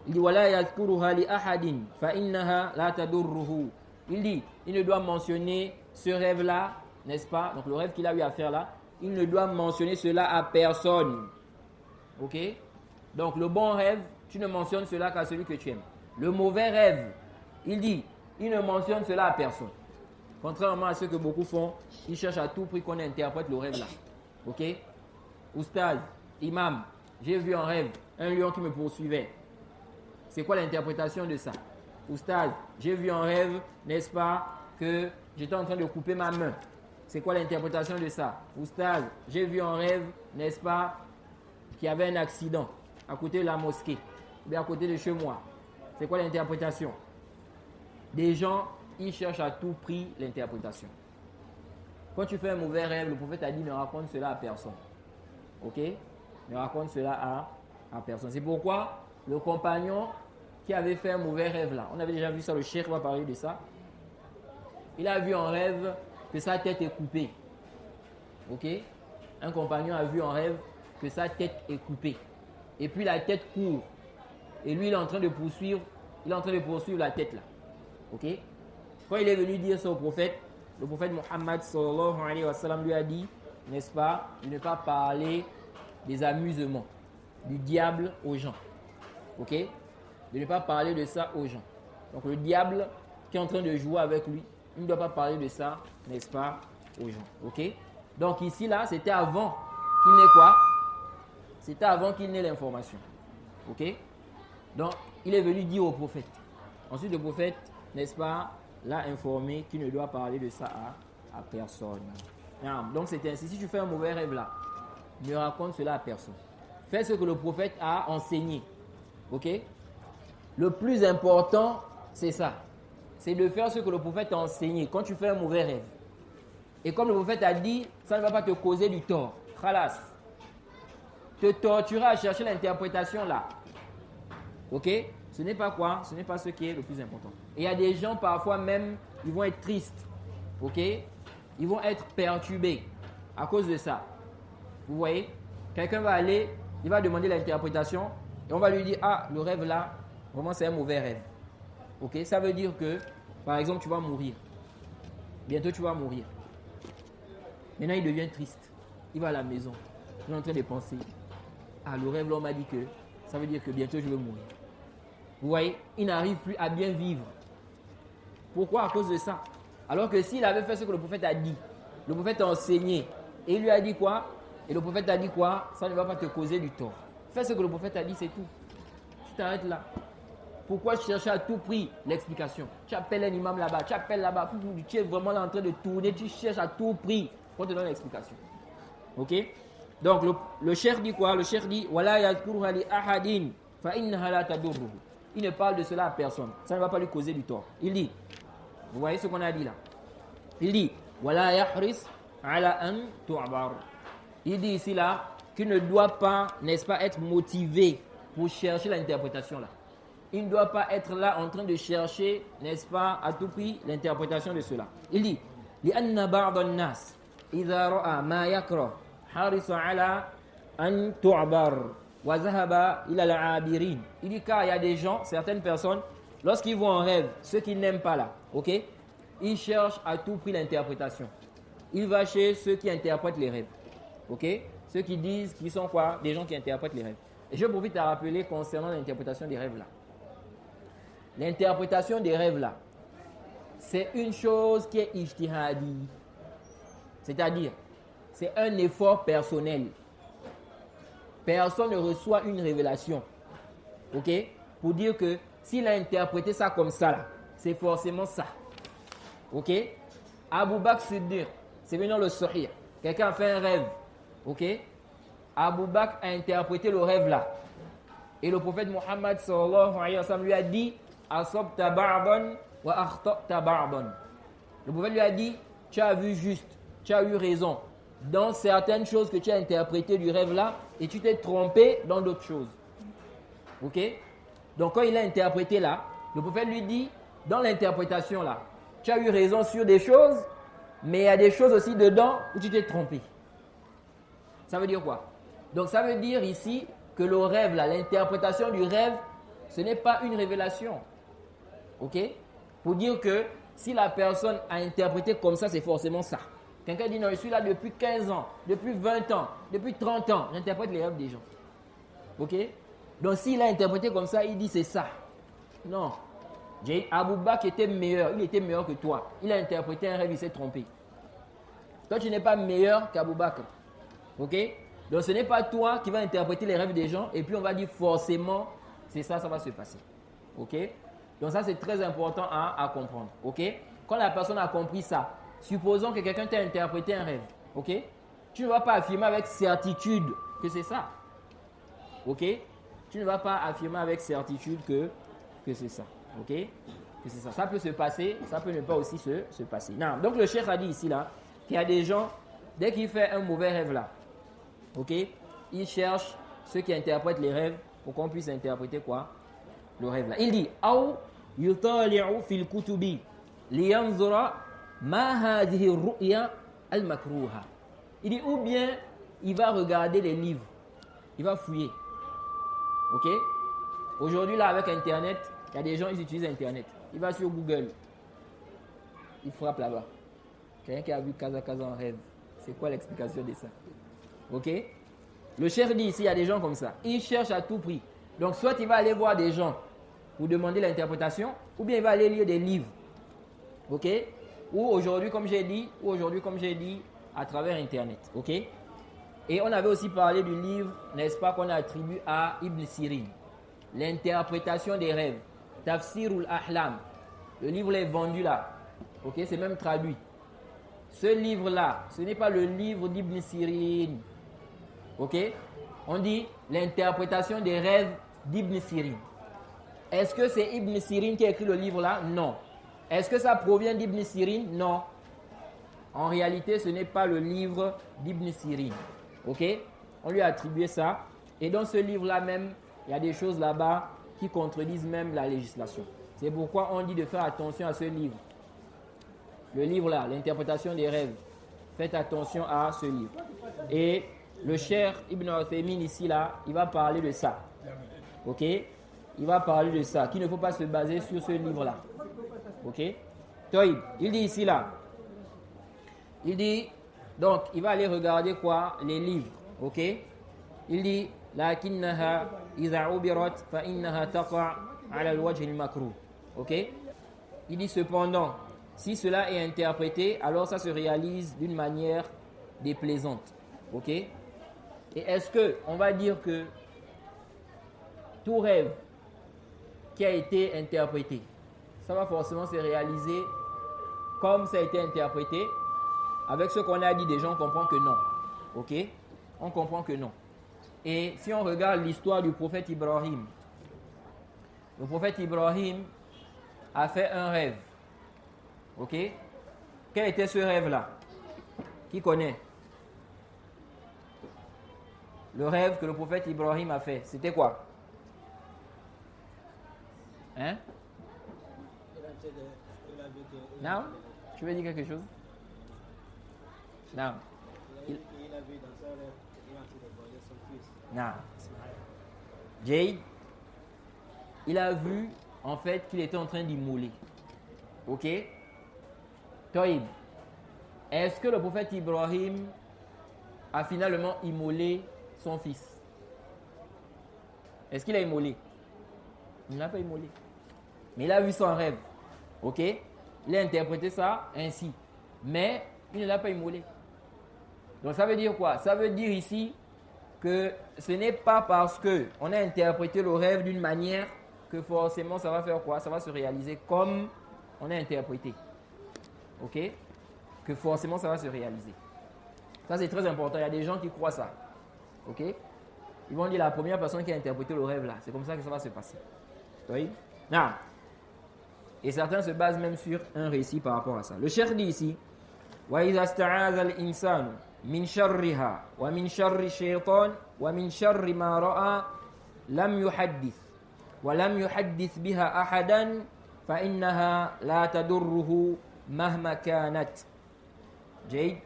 Il dit wala yadhkuruha li ahadin fa innaha la tadurruhu. Il dit, il ne doit mentionner ce rêve-là, n'est-ce pas? Donc le rêve qu'il a eu à faire là, il ne doit mentionner cela à personne. Ok? Donc le bon rêve, tu ne mentionnes cela qu'à celui que tu aimes. Le mauvais rêve, il dit, il ne mentionne cela à personne. Contrairement à ce que beaucoup font, ils cherchent à tout prix qu'on interprète le rêve là. Ok? Oustaz, imam, j'ai vu en rêve un lion qui me poursuivait. C'est quoi l'interprétation de ça? Oustaz, j'ai vu en rêve, n'est-ce pas, que j'étais en train de couper ma main. C'est quoi l'interprétation de ça? Oustaz, j'ai vu en rêve, n'est-ce pas, qu'il y avait un accident à côté de la mosquée, ou bien à côté de chez moi. C'est quoi l'interprétation? Des gens, ils cherchent à tout prix l'interprétation. Quand tu fais un mauvais rêve, le prophète a dit ne raconte cela à personne. Ok? Ne raconte cela à personne. C'est pourquoi le compagnon qui avait fait un mauvais rêve là, on avait déjà vu ça, le cheikh va parler de ça. Il a vu en rêve que sa tête est coupée. Ok? Un compagnon a vu en rêve que sa tête est coupée. Et puis la tête court. Et lui, il est en train de poursuivre la tête là. Ok? Quand il est venu dire ça au prophète, le prophète Mohammed sallallahu alayhi wa sallam lui a dit, n'est-ce pas, de ne pas parler des amusements du diable aux gens. Ok? De ne pas parler de ça aux gens. Donc le diable qui est en train de jouer avec lui, il ne doit pas parler de ça, n'est-ce pas, aux gens. Ok? Donc ici là, c'était avant qu'il n'ait quoi? C'était avant qu'il n'ait l'information. Ok? Donc il est venu dire au prophète. Ensuite le prophète, n'est-ce pas, l'a informé qu'il ne doit parler de ça à personne. Donc c'est ainsi. Si tu fais un mauvais rêve là, ne raconte cela à personne. Fais ce que le prophète a enseigné. Ok? Le plus important, c'est ça. C'est de faire ce que le prophète a enseigné quand tu fais un mauvais rêve. Et comme le prophète a dit, ça ne va pas te causer du tort. Khalas. Te torturer à chercher l'interprétation là. Ok? Ce n'est pas quoi? Ce n'est pas ce qui est le plus important. Et il y a des gens parfois même, ils vont être tristes. Ok? Ils vont être perturbés à cause de ça. Vous voyez, quelqu'un va aller, il va demander l'interprétation et on va lui dire, ah, le rêve là, vraiment c'est un mauvais rêve. Ok, ça veut dire que, par exemple, tu vas mourir. Bientôt tu vas mourir. Maintenant il devient triste. Il va à la maison. Il est en train de penser, ah, le rêve là, on m'a dit que ça veut dire que bientôt je vais mourir. Vous voyez, il n'arrive plus à bien vivre. Pourquoi? À cause de ça. Alors que s'il avait fait ce que le prophète a dit, le prophète a enseigné, et il lui a dit quoi? Et le prophète a dit quoi? Ça ne va pas te causer du tort. Fais ce que le prophète a dit, c'est tout. Tu t'arrêtes là. Pourquoi chercher à tout prix l'explication? Tu appelles un imam là-bas, tu appelles là-bas, tu es vraiment là en train de tourner, tu cherches à tout prix pour te donner l'explication. Ok? Donc le cheikh dit quoi? Le cheikh dit Wala yadhkuruha li ahadin fa innaha la tadurruhu. Il ne parle de cela à personne. Ça ne va pas lui causer du tort. Il dit, vous voyez ce qu'on a dit là? Il dit Wala yahris ala an tu'bar. Il dit ici là qu'il ne doit pas, n'est-ce pas, être motivé pour chercher l'interprétation là. Il ne doit pas être là en train de chercher, n'est-ce pas, à tout prix l'interprétation de cela. Il dit لأن بعض الناس إذا رأى ما يكره حرص على أن تعبر وذهب إلى العابرين. Il dit car il y a des gens, certaines personnes, lorsqu'ils voient un rêve, ceux qu'ils n'aiment pas là, ok, ils cherchent à tout prix l'interprétation. Il va chez ceux qui interprètent les rêves, ok, ceux qui disent qu'ils sont quoi, des gens qui interprètent les rêves. Et je profite à rappeler concernant l'interprétation des rêves là. L'interprétation des rêves là, c'est une chose qui est ijtihadi. C'est-à-dire, c'est un effort personnel. Personne ne reçoit une révélation. Ok? Pour dire que s'il a interprété ça comme ça, là, c'est forcément ça. Ok? Abu Bakr Siddiq, c'est venu dans le Sahih. Quelqu'un a fait un rêve. Ok? Abu Bakr a interprété le rêve là. Et le prophète Muhammad sallallahu alayhi wa sallam lui a dit Asabta ba'dan wa akhta'ta ba'dan. Le prophète lui a dit tu as vu juste, tu as eu raison dans certaines choses que tu as interprétées du rêve là et tu t'es trompé dans d'autres choses. Ok? Donc quand il a interprété là, le prophète lui dit dans l'interprétation là, tu as eu raison sur des choses, mais il y a des choses aussi dedans où tu t'es trompé. Ça veut dire quoi? Donc ça veut dire ici que le rêve là, l'interprétation du rêve, ce n'est pas une révélation. Ok? Pour dire que si la personne a interprété comme ça, c'est forcément ça. Quelqu'un dit non, je suis là depuis 15 ans, depuis 20 ans, depuis 30 ans. J'interprète les rêves des gens. Ok? Donc s'il a interprété comme ça, il dit c'est ça. Non. Abu Bakr était meilleur, il était meilleur que toi. Il a interprété un rêve, il s'est trompé. Toi, tu n'es pas meilleur qu'Abu Bakr. Ok? Donc ce n'est pas toi qui vas interpréter les rêves des gens et puis on va dire forcément, c'est ça, ça va se passer. Ok? Donc ça, c'est très important à comprendre. Ok? Quand la personne a compris ça, supposons que quelqu'un t'a interprété un rêve. Ok? Tu ne vas pas affirmer avec certitude que c'est ça. Ok? Tu ne vas pas affirmer avec certitude que c'est ça. Ok? Que c'est ça. Ça peut se passer, ça peut ne pas aussi se passer. Non. Donc le cheikh a dit ici là qu'il y a des gens, dès qu'il fait un mauvais rêve là, ok? Ils cherchent ceux qui interprètent les rêves pour qu'on puisse interpréter quoi? Le rêve là. Il dit Aou yutali'u fil kutubi liyanzura ma hadhihi ru'ya al-makruha. Il dit ou bien il va regarder les livres. Il va fouiller. OK? Aujourd'hui là avec internet, il y a des gens ils utilisent internet. Il va sur Google. Il frappe là-bas. Quelqu'un qui a vu Kaza Kaza en rêve. C'est quoi l'explication de ça? OK? Le cheikh dit ici il y a des gens comme ça. Ils cherchent à tout prix. Donc soit il va aller voir des gens pour demander l'interprétation, ou bien il va aller lire des livres. Ok? Ou aujourd'hui, comme j'ai dit, à travers Internet. Ok? Et on avait aussi parlé du livre, n'est-ce pas, qu'on a attribué à Ibn Sirin. L'interprétation des rêves. Tafsirul Ahlam. Le livre est vendu là. Ok? C'est même traduit. Ce livre-là, ce n'est pas le livre d'Ibn Sirin. Ok? On dit l'interprétation des rêves d'Ibn Sirin. Est-ce que c'est Ibn Sirin qui a écrit le livre là? Non. Est-ce que ça provient d'Ibn Sirin? Non. En réalité, ce n'est pas le livre d'Ibn Sirin. Ok? On lui a attribué ça. Et dans ce livre-là même, il y a des choses là-bas qui contredisent même la législation. C'est pourquoi on dit de faire attention à ce livre. Le livre là, l'interprétation des rêves. Faites attention à ce livre. Et le cher Ibn Uthaymin ici, là, il va parler de ça. Ok? Il va parler de ça, qu'il ne faut pas se baser sur ce livre-là. Ok? Toïb, il dit ici, là. Il dit, donc, il va aller regarder quoi? Les livres. Ok? Il dit, lakinnaha idha ubirat fa innaha taqa ala al-wajh al-makruh. Ok? Il dit cependant, si cela est interprété, alors ça se réalise d'une manière déplaisante. Ok? Et est-ce que on va dire que tout rêve qui a été interprété, ça va forcément se réaliser comme ça a été interprété? Avec ce qu'on a dit déjà, on comprend que non. Ok? On comprend que non. Et si on regarde l'histoire du prophète Ibrahim, le prophète Ibrahim a fait un rêve. Ok? Quel était ce rêve-là? Qui connaît? Le rêve que le prophète Ibrahim a fait, c'était quoi? Hein? Non? Tu veux dire quelque chose? Non. Il a vu dans son rêve qu'il est en train de voler son fils. Non. Jade, il a vu en fait qu'il était en train d'immoler. Ok? Toïb, est-ce que le prophète Ibrahim a finalement immolé son fils? Est-ce qu'il a immolé? Il n'a pas immolé. Mais il a vu son rêve. Ok? Il a interprété ça ainsi. Mais il ne l'a pas immolé. Donc ça veut dire quoi? Ça veut dire ici que ce n'est pas parce qu'on a interprété le rêve d'une manière que forcément ça va faire quoi? Ça va se réaliser comme on a interprété. Ok? Que forcément ça va se réaliser. Ça c'est très important. Il y a des gens qui croient ça. Ok? Ils vont dire la première personne qui a interprété le rêve là. C'est comme ça que ça va se passer. Oui? Non. Et certains se basent même sur un récit par rapport à ça. Le cheikh dit ici, وَإِذَا اسْتَعَاذَ الْإِنسَانُ مِنْ شَرِّهَا وَمِنْ شَرِّ الشَّيْطَانِ وَمِنْ شَرِّ مَا رَأَى لَمْ يُحَدِّثْ وَلَمْ يُحَدِّثْ بِهَا أَحَدًا فَإِنَّهَا لَا تَضُرُّهُ مَهْمَا كَانَتْ. Jade,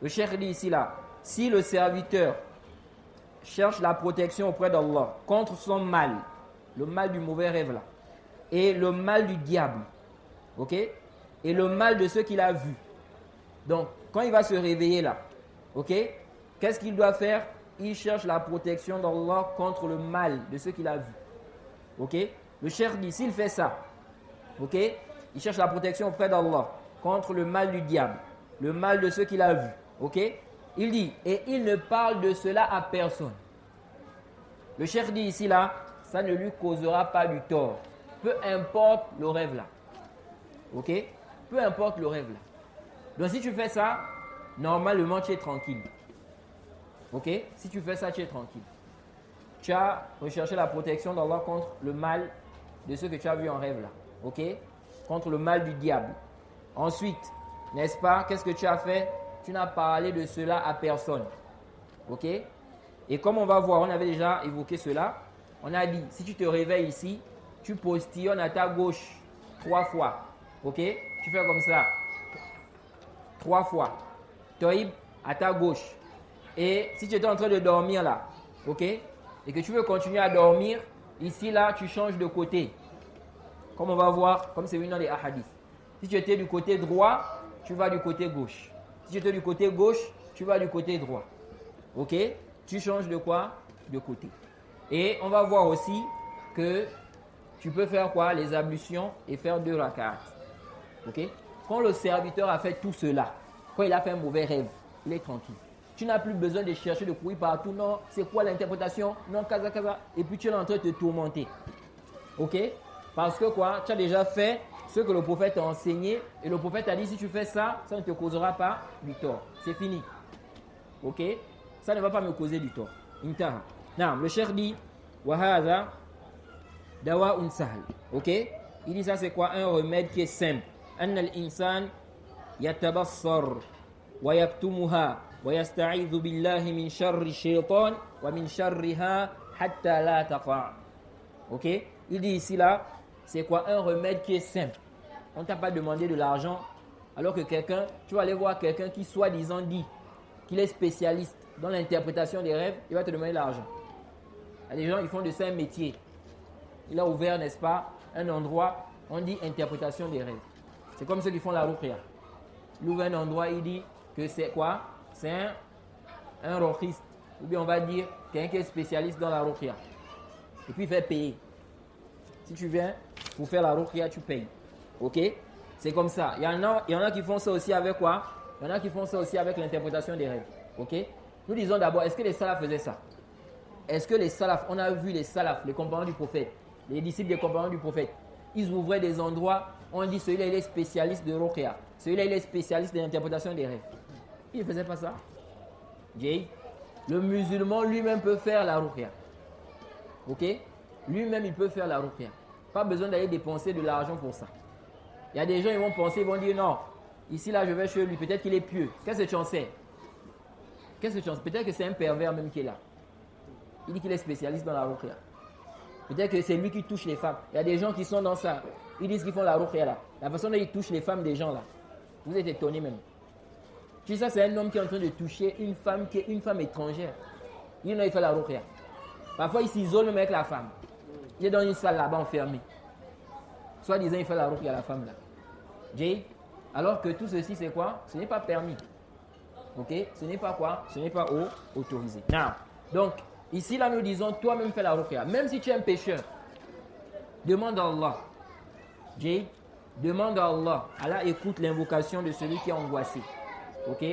le cheikh dit ici là, si le serviteur cherche la protection auprès d'Allah contre son mal, le mal du mauvais rêve là, et le mal du diable, ok, et le mal de ce qu'il a vu. Donc, quand il va se réveiller là, ok, qu'est-ce qu'il doit faire? Il cherche la protection d'Allah contre le mal de ce qu'il a vu. Ok, le cheikh dit, s'il fait ça, ok, il cherche la protection auprès d'Allah contre le mal du diable, le mal de ce qu'il a vu. Ok, il dit, et il ne parle de cela à personne. Le cheikh dit ici là, ça ne lui causera pas du tort. Peu importe le rêve là. Ok? Peu importe le rêve là. Donc si tu fais ça, normalement tu es tranquille. Ok? Si tu fais ça, tu es tranquille. Tu as recherché la protection d'Allah contre le mal de ce que tu as vu en rêve là. Ok? Contre le mal du diable. Ensuite, n'est-ce pas? Qu'est-ce que tu as fait? Tu n'as parlé de cela à personne. Ok? Et comme on va voir, on avait déjà évoqué cela. On a dit, si tu te réveilles ici, tu postillonnes à ta gauche 3 fois. Ok? Tu fais comme ça. 3 fois. Toïb à ta gauche. Et si tu es en train de dormir là, ok? Et que tu veux continuer à dormir, ici là, tu changes de côté. Comme on va voir, comme c'est venu dans les hadiths. Si tu étais du côté droit, tu vas du côté gauche. Si tu étais du côté gauche, tu vas du côté droit. Ok? Tu changes de quoi? De côté. Et on va voir aussi que tu peux faire quoi? Les ablutions et faire 2 rak'at. Ok? Quand le serviteur a fait tout cela, quand il a fait un mauvais rêve, il est tranquille. Tu n'as plus besoin de chercher, de courir partout. Non, c'est quoi l'interprétation? Non, kaza, kaza. Et puis tu es en train de te tourmenter. Ok? Parce que quoi? Tu as déjà fait ce que le prophète a enseigné. Et le prophète a dit, si tu fais ça, ça ne te causera pas du tort. C'est fini. Ok? Ça ne va pas me causer du tort. Intaha. Non, le cheikh dit, wahada dawa'un sahl. Ok? Il dit ça c'est quoi? Un remède qui est simple. Anna al-insan yatabassar wa yaktumuha wa yasta'idhu billahi min sharri shaytan wa min sharriha hatta la taqa. Ok? Il dit ici là, c'est quoi? Un remède qui est simple. On ne t'a pas demandé de l'argent alors que quelqu'un, tu vas aller voir quelqu'un qui soi-disant dit qu'il est spécialiste dans l'interprétation des rêves, il va te demander l'argent. Il y a des gens qui font de ça un métier. Il a ouvert, n'est-ce pas, un endroit, on dit interprétation des rêves. C'est comme ceux qui font la ruqya. Il ouvre un endroit, il dit que c'est quoi? C'est un ruqyiste. Ou bien on va dire quelqu'un qui est spécialiste dans la ruqya. Et puis il fait payer. Si tu viens pour faire la ruqya, tu payes. Ok? C'est comme ça. Il y en a qui font ça aussi avec quoi? Il y en a qui font ça aussi avec l'interprétation des rêves. Ok? Nous disons d'abord, est-ce que les salafs faisaient ça? Est-ce que les salafs, on a vu les salafs, les compagnons du prophète, les disciples des compagnons du prophète, ils ouvraient des endroits, on dit celui-là il est spécialiste de ruqya, celui-là il est spécialiste de l'interprétation des rêves. Ils ne faisaient pas ça. Jay, le musulman lui-même peut faire la ruqya. Ok? Lui-même il peut faire la ruqya. Pas besoin d'aller dépenser de l'argent pour ça. Il y a des gens, ils vont penser, ils vont dire non, ici là je vais chez lui, peut-être qu'il est pieux. Qu'est-ce que tu en sais? Qu'est-ce que tu en sais? Peut-être que c'est un pervers même qui est là. Il dit qu'il est spécialiste dans la ruqya. Peut-être que c'est lui qui touche les femmes. Il y a des gens qui sont dans ça. Ils disent qu'ils font la ruqya là. La façon dont ils touchent les femmes des gens là. Vous êtes étonnés même. Tu sais, ça c'est un homme qui est en train de toucher une femme qui est une femme étrangère. Il fait la ruqya. Parfois il s'isole même avec la femme. Il est dans une salle là-bas enfermé. Soit disant il fait la ruqya à la femme là. Jay, alors que tout ceci c'est quoi? Ce n'est pas permis. Ok? Ce n'est pas quoi? Ce n'est pas autorisé. Now, donc, ici, là, nous disons, toi-même fais la ruqya. Même si tu es un pécheur, demande à Allah. Jay, demande à Allah. Allah écoute l'invocation de celui qui est angoissé. Ok?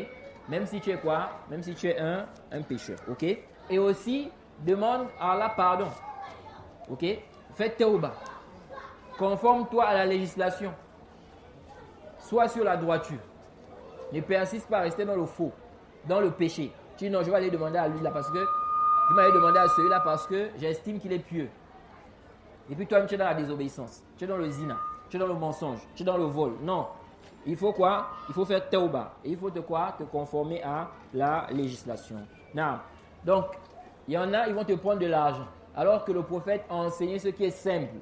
Même si tu es quoi? Même si tu es un pécheur. Ok? Et aussi, demande à Allah pardon. Ok? Fais tawbah. Conforme-toi à la législation. Sois sur la droiture. Ne persiste pas à rester dans le faux, dans le péché. Tu dis non, je vais aller demander à lui là parce que je vais aller demander à celui-là parce que j'estime qu'il est pieux. Et puis toi-même tu es dans la désobéissance, tu es dans le zina, tu es dans le mensonge, tu es dans le vol. Non. Il faut quoi? Il faut faire tauba. Et il faut te conformer à la législation. Non. Donc, il y en a, ils vont te prendre de l'argent. Alors que le prophète a enseigné ce qui est simple.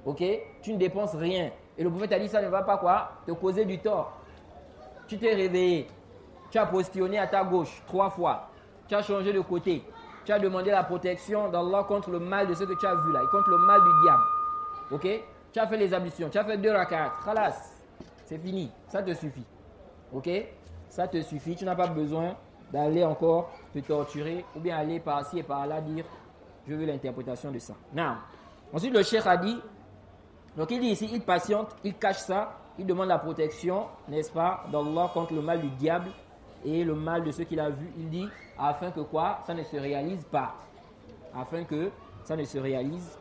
Ok? Tu ne dépenses rien. Et le prophète a dit ça ne va pas quoi? Te causer du tort. Tu t'es réveillé, tu as postillonné à ta gauche 3 fois, tu as changé de côté, tu as demandé la protection d'Allah contre le mal de ce que tu as vu là, et contre le mal du diable. Ok? Tu as fait les ablutions, tu as fait 2 rak'at, khalas, c'est fini, ça te suffit. Ok? Ça te suffit, tu n'as pas besoin d'aller encore te torturer ou bien aller par-ci et par-là dire je veux l'interprétation de ça. Non. Ensuite, le cheikh a dit, donc il dit ici, il patiente, il cache ça. Il demande la protection, n'est-ce pas, d'Allah contre le mal du diable et le mal de ce qu'il a vu. Il dit, afin que quoi? Ça ne se réalise pas. Afin que ça ne se réalise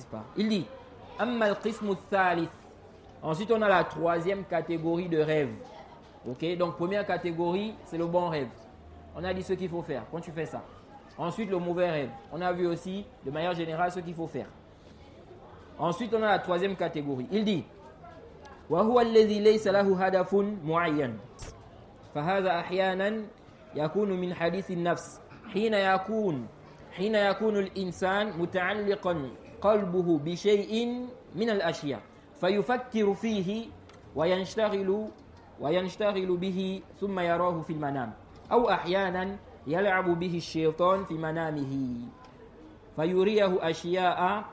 pas. Il dit, Amma al-qismu thalith. Ensuite, on a la 3e catégorie de rêve. Ok? Donc, première catégorie, c'est le bon rêve. On a dit ce qu'il faut faire quand tu fais ça. Ensuite, le mauvais rêve. On a vu aussi, de manière générale, ce qu'il faut faire. Ensuite, on a la 3e catégorie. Il dit, وهو الذي ليس له هدف معين فهذا أحيانا يكون من حديث النفس حين يكون الإنسان متعلقا قلبه بشيء من الأشياء فيفكر فيه وينشتغل به ثم يراه في المنام أو أحيانا يلعب به الشيطان في منامه فيريه أشياء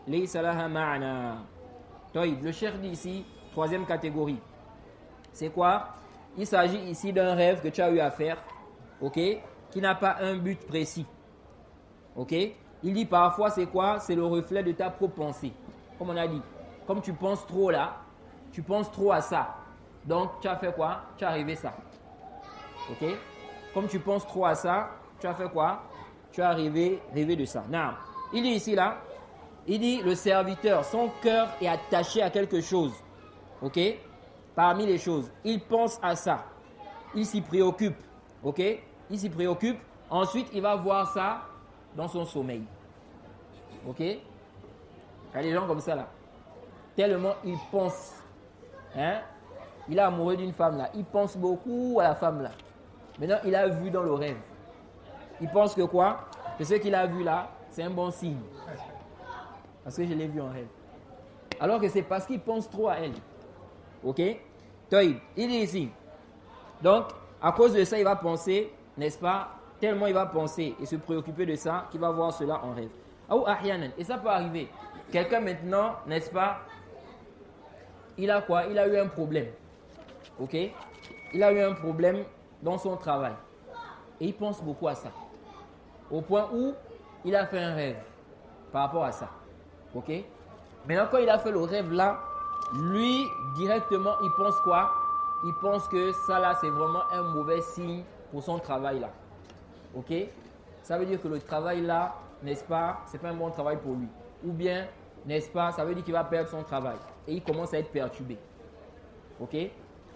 ليس لها معنى. طيب, le cheikh dit ici 3e catégorie. C'est quoi? Il s'agit ici d'un rêve que tu as eu à faire, ok, qui n'a pas un but précis. Ok? Il dit parfois c'est quoi? C'est le reflet de ta propre pensée. Comme on a dit, comme tu penses trop là, tu penses trop à ça. Donc tu as fait quoi? Tu as rêvé ça. Ok? Comme tu penses trop à ça, tu as fait quoi? Tu as rêvé de ça. Non. Il dit ici là, il dit le serviteur, son cœur est attaché à quelque chose. Ok? Parmi les choses, il pense à ça. Il s'y préoccupe. Ok? Il s'y préoccupe. Ensuite, il va voir ça dans son sommeil. Ok? Il y a des gens comme ça là. Tellement il pense. Hein? Il est amoureux d'une femme là. Il pense beaucoup à la femme là. Maintenant, il a vu dans le rêve. Il pense que quoi? Que ce qu'il a vu là, c'est un bon signe. Parce que je l'ai vu en rêve. Alors que c'est parce qu'il pense trop à elle. Ok? Toïb, il dit ici. Donc, à cause de ça, il va penser n'est-ce pas, tellement il va penser et se préoccuper de ça qu'il va voir cela en rêve. Ou ahyanan, et ça peut arriver. Quelqu'un maintenant, n'est-ce pas, il a quoi? Il a eu un problème. Ok? Il a eu un problème dans son travail. Et il pense beaucoup à ça. Au point où il a fait un rêve par rapport à ça. Ok? Maintenant, quand il a fait le rêve là, lui, directement, il pense quoi? Il pense que ça là, c'est vraiment un mauvais signe pour son travail là. Ok? Ça veut dire que le travail là, n'est-ce pas, c'est pas un bon travail pour lui. Ou bien, n'est-ce pas, ça veut dire qu'il va perdre son travail. Et il commence à être perturbé. Ok?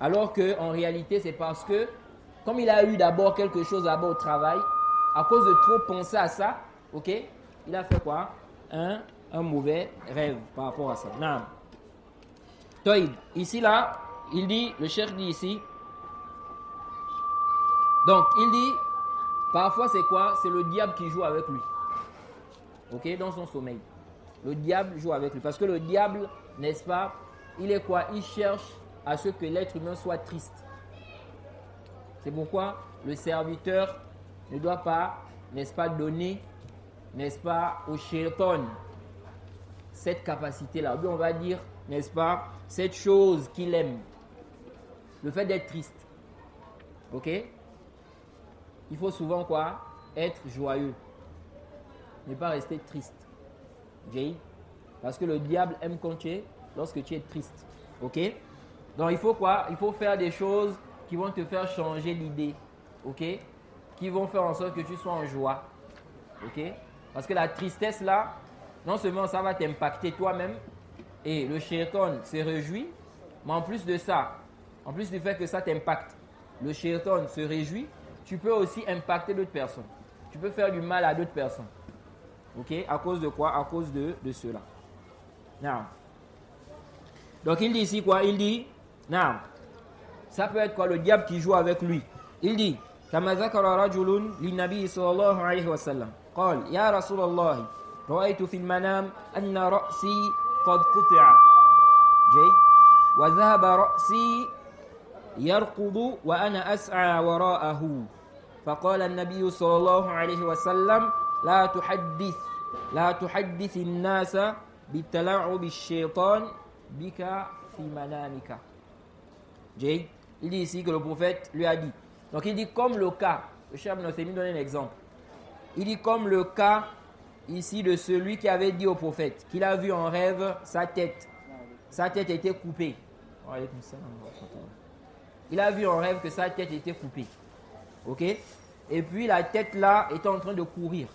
Alors qu'en réalité, c'est parce que, comme il a eu d'abord quelque chose là-bas au travail, à cause de trop penser à ça, ok? Il a fait quoi? Un mauvais rêve par rapport à ça. Non. Toïb, ici là, il dit, le cheikh dit ici, donc il dit, parfois c'est quoi? C'est le diable qui joue avec lui. Ok? Dans son sommeil. Le diable joue avec lui. Parce que le diable, n'est-ce pas? Il est quoi? Il cherche à ce que l'être humain soit triste. C'est pourquoi le serviteur ne doit pas, n'est-ce pas, donner, n'est-ce pas, au shaitan cette capacité-là. Ou bien on va dire, n'est-ce pas, cette chose qu'il aime. Le fait d'être triste. Ok? Il faut souvent quoi? Être joyeux. Ne pas rester triste. Jay? Parce que le diable aime quand lorsque tu es triste. Ok? Donc il faut quoi? Il faut faire des choses qui vont te faire changer d'idée. Ok? Qui vont faire en sorte que tu sois en joie. Ok? Parce que la tristesse là, non seulement ça va t'impacter toi-même, et le shaitan se réjouit, mais en plus de ça, en plus du fait que ça t'impacte, le shaitan se réjouit, tu peux aussi impacter d'autres personnes. Tu peux faire du mal à d'autres personnes. Ok? À cause de quoi? À cause de cela. Non. Donc il dit ici quoi? Il dit, non. Ça peut être quoi? Le diable qui joue avec lui. Il dit, كما ذكر رجل للنبي صلى الله عليه وسلم قال يا رسول الله رأيت في المنام أن رأسي قد قطع جيد وذهب رأسي يركض وأنا أسعى وراءه فقال النبي صلى الله عليه وسلم لا تحدث الناس بتلاعب الشيطان بك في منامك. Jay, il dit ici que le prophète lui a dit. Donc il dit comme le cas, le cheikh Ibn Uthaymin donne un exemple. Il dit comme le cas ici de celui qui avait dit au prophète qu'il a vu en rêve sa tête. Sa tête était coupée. Il a vu en rêve que sa tête était coupée. Ok? Et puis la tête là était en train de courir.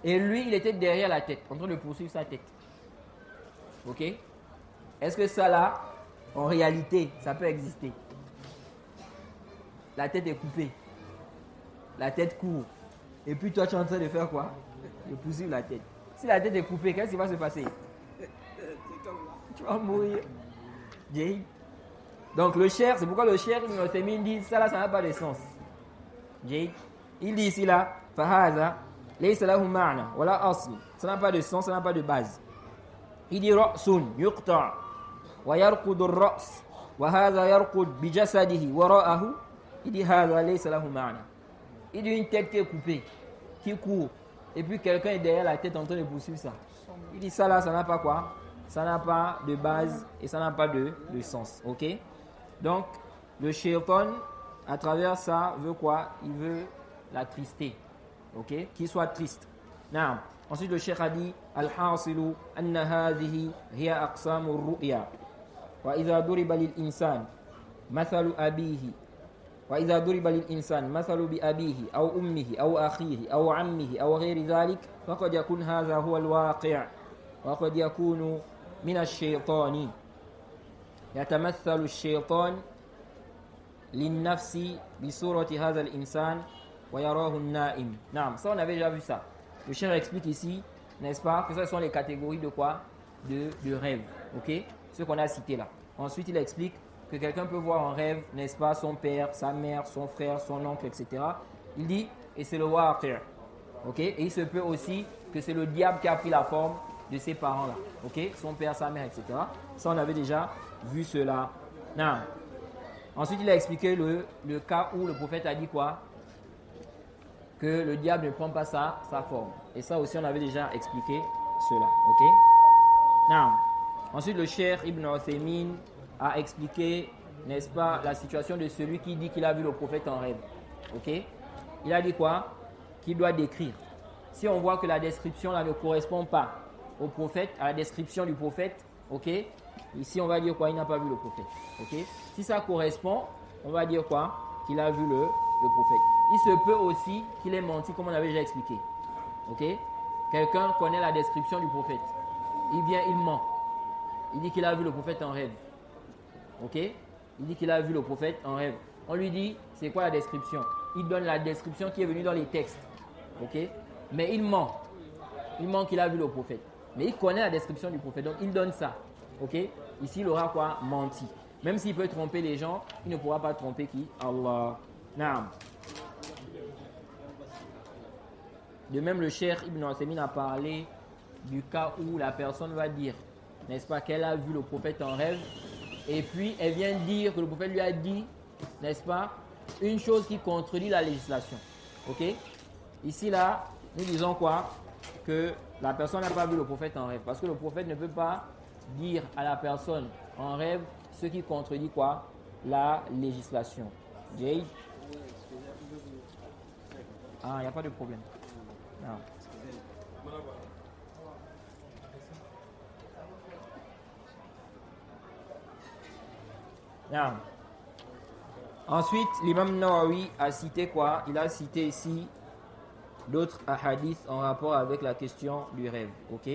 Et lui, il était derrière la tête, en train de poursuivre sa tête. Ok? Est-ce que ça là, en réalité, ça peut exister? La tête est coupée. La tête court. Et puis toi, tu es en train de faire quoi? De poursuivre la tête. Si la tête est coupée, qu'est-ce qui va se passer? Tu vas mourir. Jay. Donc le cheikh, c'est pourquoi le cheikh il dit ça là, ça n'a pas de sens. Jay. Il dit ici là, fahaza, laysa lahu ma'na, wala asl. Ça n'a pas de sens, ça n'a pas de base. Il dit ra'sun yuqta' wa yarqud ar-ra's wa hadha yarqud bi jasadihi wara'ahu. Il dit hadha laysa lahu ma'na. Il dit une tête qui est coupée, qui court, et puis quelqu'un est derrière la tête en train de poursuivre ça. Il dit ça là, ça n'a pas quoi? Ça n'a pas de base et ça n'a pas de sens. Ok? Donc, le shaitan, à travers ça, veut quoi? Il veut la trister. Ok? Qu'il soit triste. Non. Ensuite, le cheikh a dit Al-hasilu anna hadhihi hiya aqsamu ar-ru'ya. Wa idha duriba lil insan mathalu abihi. وإذا ضرب للإنسان مثل بأبيه أو أمه أو أخيه أو عمه أو غير ذلك فقد يكون هذا هو الواقع وقد يكون من الشيطان يتمثل الشيطان للنفس بصورة هذا الإنسان ويراه النائم. نعم, ça on avait déjà vu ça. Le cheikh explique ici, n'est-ce pas, que ce sont les catégories de quoi? De rêve. Ok? Ce qu'on a cité là. Ensuite il explique que quelqu'un peut voir en rêve, n'est-ce pas, son père, sa mère, son frère, son oncle, etc. Il dit, et c'est le waqi'. Ok? Et il se peut aussi que c'est le diable qui a pris la forme de ses parents-là. Ok? Son père, sa mère, etc. Ça, on avait déjà vu cela. Non. Ensuite, il a expliqué le cas où le prophète a dit quoi? Que le diable ne prend pas sa forme. Et ça aussi, on avait déjà expliqué cela. Ok? Now, ensuite, le Cheikh Ibn Uthaymin a expliqué, n'est-ce pas, la situation de celui qui dit qu'il a vu le prophète en rêve. Ok? Il a dit quoi? Qu'il doit décrire. Si on voit que la description là ne correspond pas au prophète, à la description du prophète, ok? Ici, on va dire quoi? Il n'a pas vu le prophète. Ok? Si ça correspond, on va dire quoi? Qu'il a vu le prophète. Il se peut aussi qu'il ait menti, comme on avait déjà expliqué. Ok? Quelqu'un connaît la description du prophète. Il vient, il ment. Il dit qu'il a vu le prophète en rêve. Ok? Il dit qu'il a vu le prophète en rêve. On lui dit, c'est quoi la description? Il donne la description qui est venue dans les textes. Ok? Mais il ment. Il ment qu'il a vu le prophète. Mais il connaît la description du prophète. Donc il donne ça. Ok? Ici, il aura quoi? Menti. Même s'il peut tromper les gens, il ne pourra pas tromper qui? Allah. Naam. De même, le Cheikh Ibn Uthaymin a parlé du cas où la personne va dire, n'est-ce pas, qu'elle a vu le prophète en rêve, et puis elle vient dire que le prophète lui a dit, n'est-ce pas, une chose qui contredit la législation. Ok? Ici, là, nous disons quoi? Que la personne n'a pas vu le prophète en rêve. Parce que le prophète ne peut pas dire à la personne en rêve ce qui contredit quoi? La législation. Jay? Ah, il n'y a pas de problème. Non. Non. Ensuite, l'imam Nawawi a cité quoi? Il a cité ici d'autres hadiths en rapport avec la question du rêve. Ok?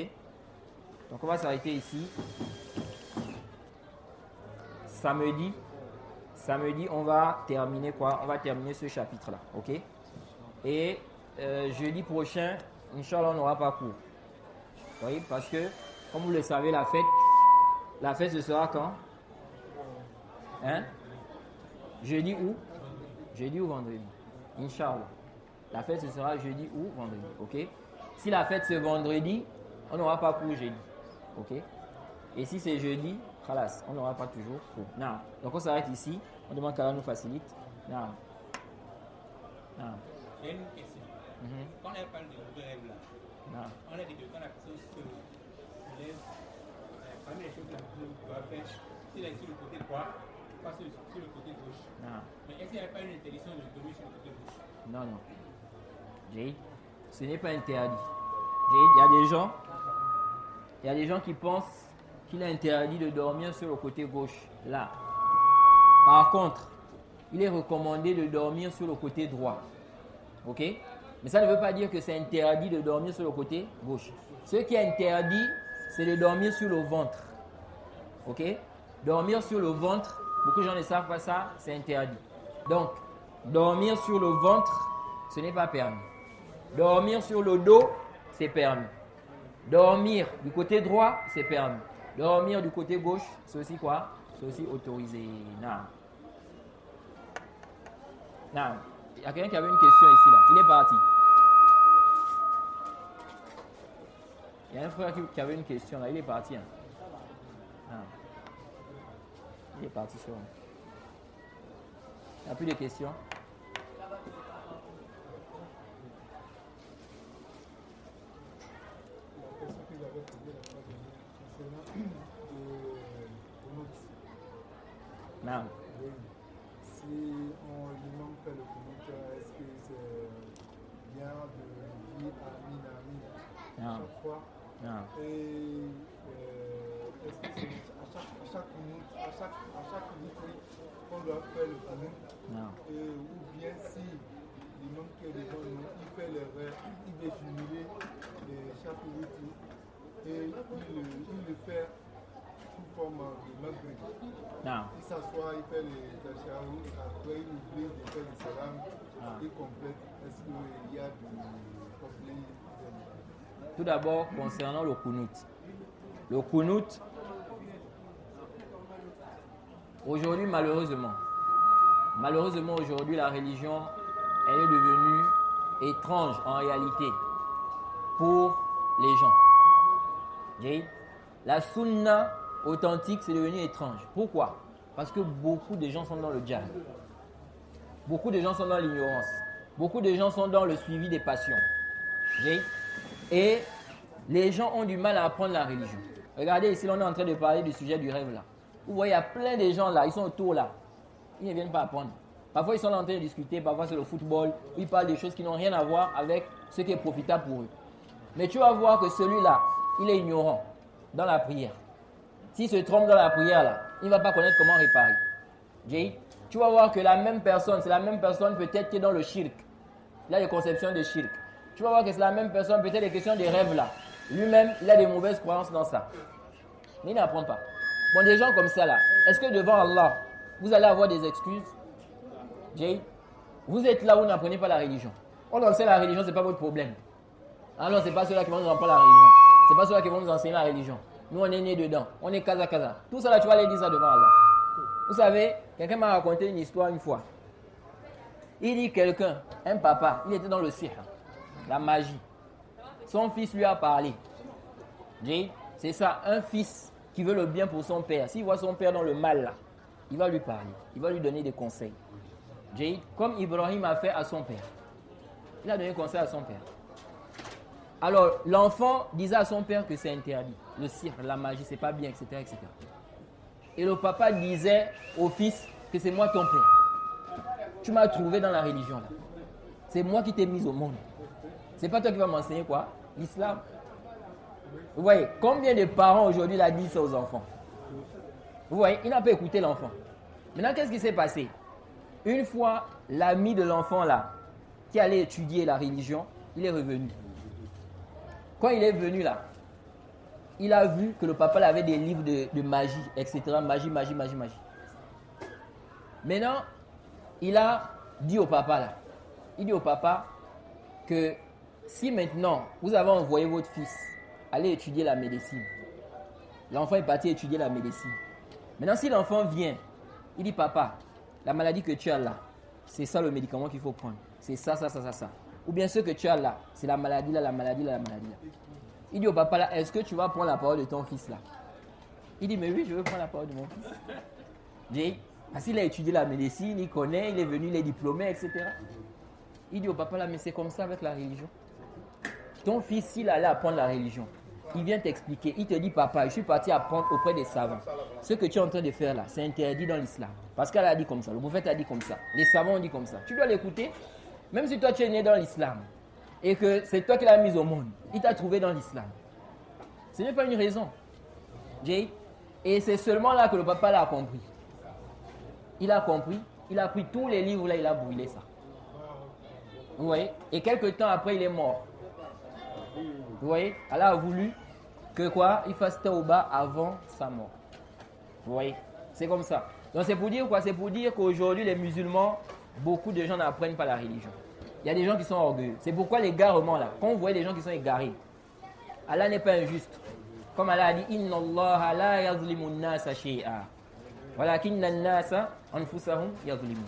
Donc on va s'arrêter ici. Samedi, on va terminer quoi? On va terminer ce chapitre-là. Ok? Et jeudi prochain, Inch'Allah, on n'aura pas cours. Vous voyez? Parce que, comme vous le savez, la fête ce sera quand? Hein? Jeudi ou? Jeudi ou vendredi? Inch'Allah. La fête ce sera jeudi ou vendredi. Ok? Si la fête c'est vendredi, on n'aura pas cours jeudi. Ok? Et si c'est jeudi, khalas, on n'aura pas toujours cours. Non. Donc on s'arrête ici. On demande qu'Allah nous facilite. Non. Non. J'ai une question. Quand on parle de rêve là, on a dit que quand la personne se lève, parmi les choses que la personne doit faire, si elle est sur le côté droit, pas sur le côté gauche. Mais est-ce qu'il n'y a pas une interdiction de dormir sur le côté gauche? Non, non. Jade, ce n'est pas interdit. Jade, il y a des gens qui pensent qu'il est interdit de dormir sur le côté gauche, là. Par contre, il est recommandé de dormir sur le côté droit. Ok? Mais ça ne veut pas dire que c'est interdit de dormir sur le côté gauche. Ce qui est interdit, c'est de dormir sur le ventre. Ok? Dormir sur le ventre, beaucoup de gens ne savent pas ça, c'est interdit. Donc, dormir sur le ventre, ce n'est pas permis. Dormir sur le dos, c'est permis. Dormir du côté droit, c'est permis. Dormir du côté gauche, c'est aussi quoi? C'est aussi autorisé. Non. Non. Il y a quelqu'un qui avait une question ici, là. Il est parti. Il y a un frère qui avait une question, là. Il est parti. Hein. Ah. Il est parti sur. Il n'y a plus de questions. Non. Si on lui manque fait le commentaire, est-ce que c'est bien de dire Amin à chaque fois? Non. Et est-ce que c'est à chaque minute qu'on doit faire le commentaire? Non. Ou bien si l'imam que les gens il fait l'erreur, il veut jumeler chaque minute et il le fait sous forme de maghreb. Non. Il s'assoit, il fait les tachahouds, après il oublie de faire le salam, il complète. Est-ce qu'il y a du complet? Tout d'abord, concernant le Qunut. Le Qunut, aujourd'hui, malheureusement, aujourd'hui, la religion, elle est devenue étrange en réalité pour les gens. La sunna authentique, c'est devenu étrange. Pourquoi? Parce que beaucoup de gens sont dans le djihad. Beaucoup de gens sont dans l'ignorance. Beaucoup de gens sont dans le suivi des passions. Et les gens ont du mal à apprendre la religion. Regardez ici, on est en train de parler du sujet du rêve là. Vous voyez, il y a plein de gens là, ils sont autour là. Ils ne viennent pas apprendre. Parfois, ils sont en train de discuter, parfois c'est le football. Ils parlent des choses qui n'ont rien à voir avec ce qui est profitable pour eux. Mais tu vas voir que celui-là, il est ignorant dans la prière. S'il se trompe dans la prière là, il ne va pas connaître comment réparer. Tu vas voir que la même personne, c'est la même personne peut-être qui est dans le shirk. Il a des conceptions de shirk. Tu vas voir que c'est la même personne, peut-être des questions des rêves là. Lui-même, il a des mauvaises croyances dans ça. Mais il n'apprend pas. Bon, des gens comme ça là, est-ce que devant Allah, vous allez avoir des excuses? Vous êtes là où vous n'apprenez pas la religion. On en sait la religion, ce n'est pas votre problème. Ah non, ce n'est pas ceux-là qui vont nous apprendre la religion. Ce n'est pas ceux-là qui vont nous enseigner la religion. Nous, on est nés dedans. On est casa. Tout ça là, tu vas aller dire ça devant Allah. Vous savez, quelqu'un m'a raconté une histoire une fois. Il dit quelqu'un, un papa, il était dans le sihr, la magie. Son fils lui a parlé. C'est ça, un fils qui veut le bien pour son père. S'il voit son père dans le mal là, il va lui parler. Il va lui donner des conseils. Comme Ibrahim a fait à son père. Il a donné conseil à son père. Alors, l'enfant disait à son père que c'est interdit. Le sihr, la magie, c'est pas bien, etc., etc. Et le papa disait au fils que c'est moi ton père. Tu m'as trouvé dans la religion là. C'est moi qui t'ai mis au monde. C'est pas toi qui vas m'enseigner quoi? L'islam. Vous voyez, combien de parents aujourd'hui la disent ça aux enfants? Vous voyez, il n'a pas écouté l'enfant. Maintenant, qu'est-ce qui s'est passé? Une fois, l'ami de l'enfant là, qui allait étudier la religion, il est revenu. Quand il est venu là, il a vu que le papa avait des livres de magie, etc. Magie. Maintenant, il a dit au papa là, il dit au papa que si maintenant vous avez envoyé votre fils aller étudier la médecine, l'enfant est parti étudier la médecine. Maintenant, si l'enfant vient, il dit papa, la maladie que tu as là, c'est ça le médicament qu'il faut prendre. C'est ça. Ou bien ce que tu as là, c'est la maladie là. Il dit au papa là, est-ce que tu vas prendre la parole de ton fils là? Il dit, mais oui, je veux prendre la parole de mon fils. Parce qu'il a étudié la médecine, il connaît, il est venu, il est diplômé, etc. Il dit au papa là, mais c'est comme ça avec la religion. Ton fils, s'il allait apprendre la religion, il vient t'expliquer, il te dit, papa, je suis parti apprendre auprès des savants. Ce que tu es en train de faire là, c'est interdit dans l'islam. Parce qu'elle a dit comme ça, le prophète a dit comme ça, les savants ont dit comme ça. Tu dois l'écouter, même si toi tu es né dans l'islam et que c'est toi qui l'as mis au monde, il t'a trouvé dans l'islam. Ce n'est pas une raison. Et c'est seulement là que le papa l'a compris. Il a compris, il a pris tous les livres là, il a brûlé ça. Vous voyez? Et quelques temps après, il est mort. Vous voyez? Allah a voulu que quoi? Il fasse tauba avant sa mort. Vous voyez? C'est comme ça. Donc c'est pour dire quoi? C'est pour dire qu'aujourd'hui, les musulmans, beaucoup de gens n'apprennent pas la religion. Il y a des gens qui sont orgueilleux. C'est pourquoi l'égarement là, quand vous voyez des gens qui sont égarés, Allah n'est pas injuste. Comme Allah a dit, Inna Allah la yazlimu an-nasa shay'a. Walakinna an-nasa anfusahum yazlimun.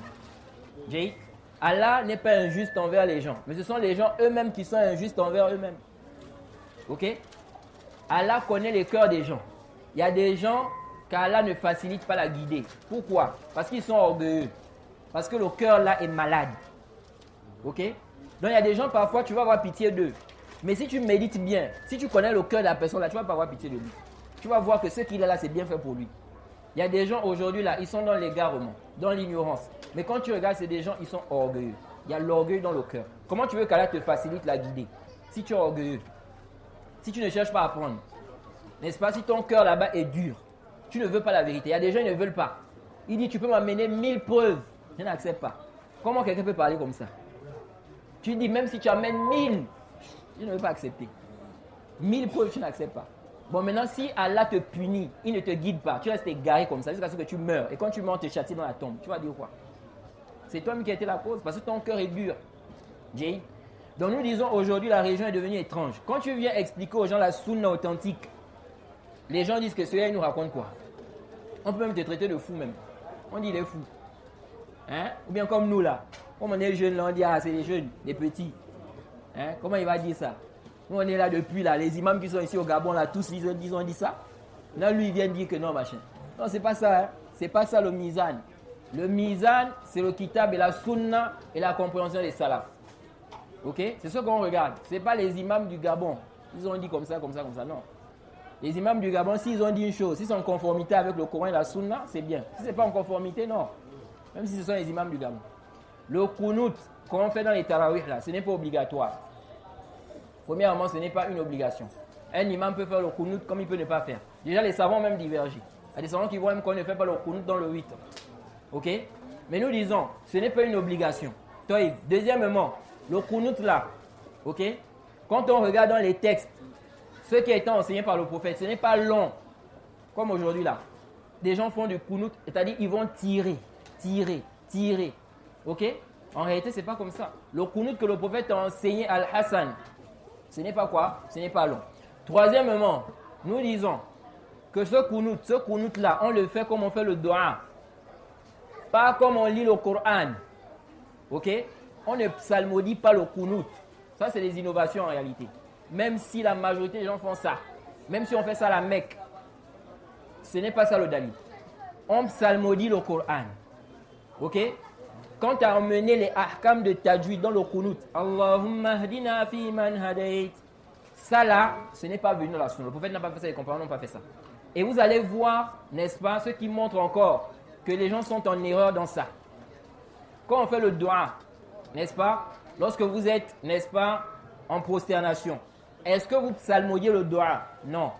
Allah n'est pas injuste envers les gens, mais ce sont les gens eux-mêmes qui sont injustes envers eux-mêmes. Ok? Allah connaît les cœurs des gens. Il y a des gens qu'Allah ne facilite pas la guider. Pourquoi? Parce qu'ils sont orgueilleux. Parce que le cœur là est malade. Ok? Donc il y a des gens parfois tu vas avoir pitié d'eux. Mais si tu médites bien, si tu connais le cœur de la personne là, tu ne vas pas avoir pitié de lui. Tu vas voir que ce qu'il a là, c'est bien fait pour lui. Il y a des gens aujourd'hui là, ils sont dans l'égarement, dans l'ignorance. Mais quand tu regardes, c'est des gens, ils sont orgueilleux. Il y a l'orgueil dans le cœur. Comment tu veux qu'Allah te facilite la guider? Si tu es orgueilleux, si tu ne cherches pas à apprendre, n'est-ce pas? Si ton cœur là-bas est dur, tu ne veux pas la vérité. Il y a des gens qui ne veulent pas. Il dit, tu peux m'amener 1000 preuves. Je n'accepte pas. Comment quelqu'un peut parler comme ça? Tu dis, même si tu amènes 1000, je ne veux pas accepter. 1000 preuves, tu n'acceptes pas. Bon, maintenant, si Allah te punit, il ne te guide pas, tu restes égaré comme ça jusqu'à ce que tu meurs. Et quand tu meurs, on te châtie dans la tombe. Tu vas dire quoi? C'est toi qui as été la cause parce que ton cœur est dur. Donc nous disons aujourd'hui, la religion est devenue étrange. Quand tu viens expliquer aux gens la sunna authentique, les gens disent que celui-là, il nous raconte quoi? On peut même te traiter de fou même. On dit il est fou. Hein? Ou bien comme nous là. Comme on est jeunes là, on dit ah c'est les jeunes, les petits. Hein? Comment il va dire ça? Nous on est là depuis là, les imams qui sont ici au Gabon là, tous ils ont dit ça. Là lui il vient dire que non machin. Non c'est pas ça. Hein? c'est pas ça le mizan. Le mizan, c'est le kitab et la sunna et la compréhension des salafs. Ok? C'est ce qu'on regarde. Ce n'est pas les imams du Gabon. Ils ont dit comme ça, non. Les imams du Gabon, s'ils ont dit une chose, s'ils sont en conformité avec le Coran et la sunna, c'est bien. Si ce n'est pas en conformité, non. Même si ce sont les imams du Gabon. Le kunut qu'on fait dans les tarawih, là, ce n'est pas obligatoire. Premièrement, ce n'est pas une obligation. Un imam peut faire le kunut comme il peut ne pas faire. Déjà, les savants même divergent. Il y a des savants qui voient même qu'on ne fait pas le kunut dans le 8. Ok? Mais nous disons, ce n'est pas une obligation. Deuxièmement, le kunut là, ok? Quand on regarde dans les textes, ce qui a été enseigné par le prophète, ce n'est pas long. Comme aujourd'hui là. Des gens font du kunut, c'est-à-dire ils vont tirer. Ok? En réalité, ce n'est pas comme ça. Le kunut que le prophète a enseigné à Al-Hassan, ce n'est pas quoi? Ce n'est pas long. Troisièmement, nous disons que ce kunut là, on le fait comme on fait le dua. Pas comme on lit le Coran. Ok? On ne psalmodie pas le kunut. Ça, c'est des innovations en réalité. Même si la majorité des gens font ça. Même si on fait ça à la Mecque. Ce n'est pas ça le dalil. On psalmodie le Coran. Ok? Quand tu as emmené les ahkam de tajwid dans le kunut, Allahumma hdina fi man hadayt. Ça là, ce n'est pas venu dans la sunna. Le prophète n'a pas fait ça, les compagnons n'ont pas fait ça. Et vous allez voir, n'est-ce pas, ce qui montre encore que les gens sont en erreur dans ça. Quand on fait le dua, n'est-ce pas, lorsque vous êtes, n'est-ce pas, en prosternation, est-ce que vous psalmodiez le dua? Non.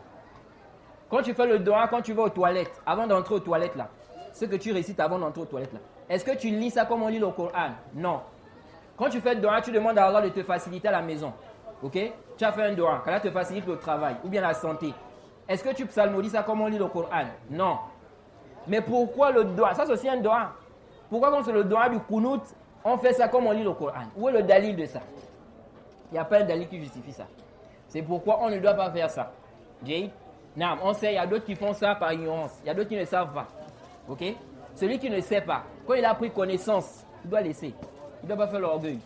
Quand tu fais le dua, quand tu vas aux toilettes, avant d'entrer aux toilettes là, ce que tu récites avant d'entrer aux toilettes là, est-ce que tu lis ça comme on lit le Coran? Non. Quand tu fais le dua, tu demandes à Allah de te faciliter à la maison. Ok? Tu as fait un dua, qu'Allah te facilite le travail ou bien la santé. Est-ce que tu psalmodies ça comme on lit le Coran? Non. Mais pourquoi le dua? Ça c'est aussi un dua. Pourquoi quand c'est le dua du kunut, on fait ça comme on lit le Coran? Où est le dalil de ça? Il n'y a pas un dalil qui justifie ça. C'est pourquoi on ne doit pas faire ça. Non, on sait, il y a d'autres qui font ça par ignorance. Il y a d'autres qui ne savent pas. Ok? Celui qui ne sait pas, quand il a pris connaissance, il doit laisser. Il ne doit pas faire l'orgueil.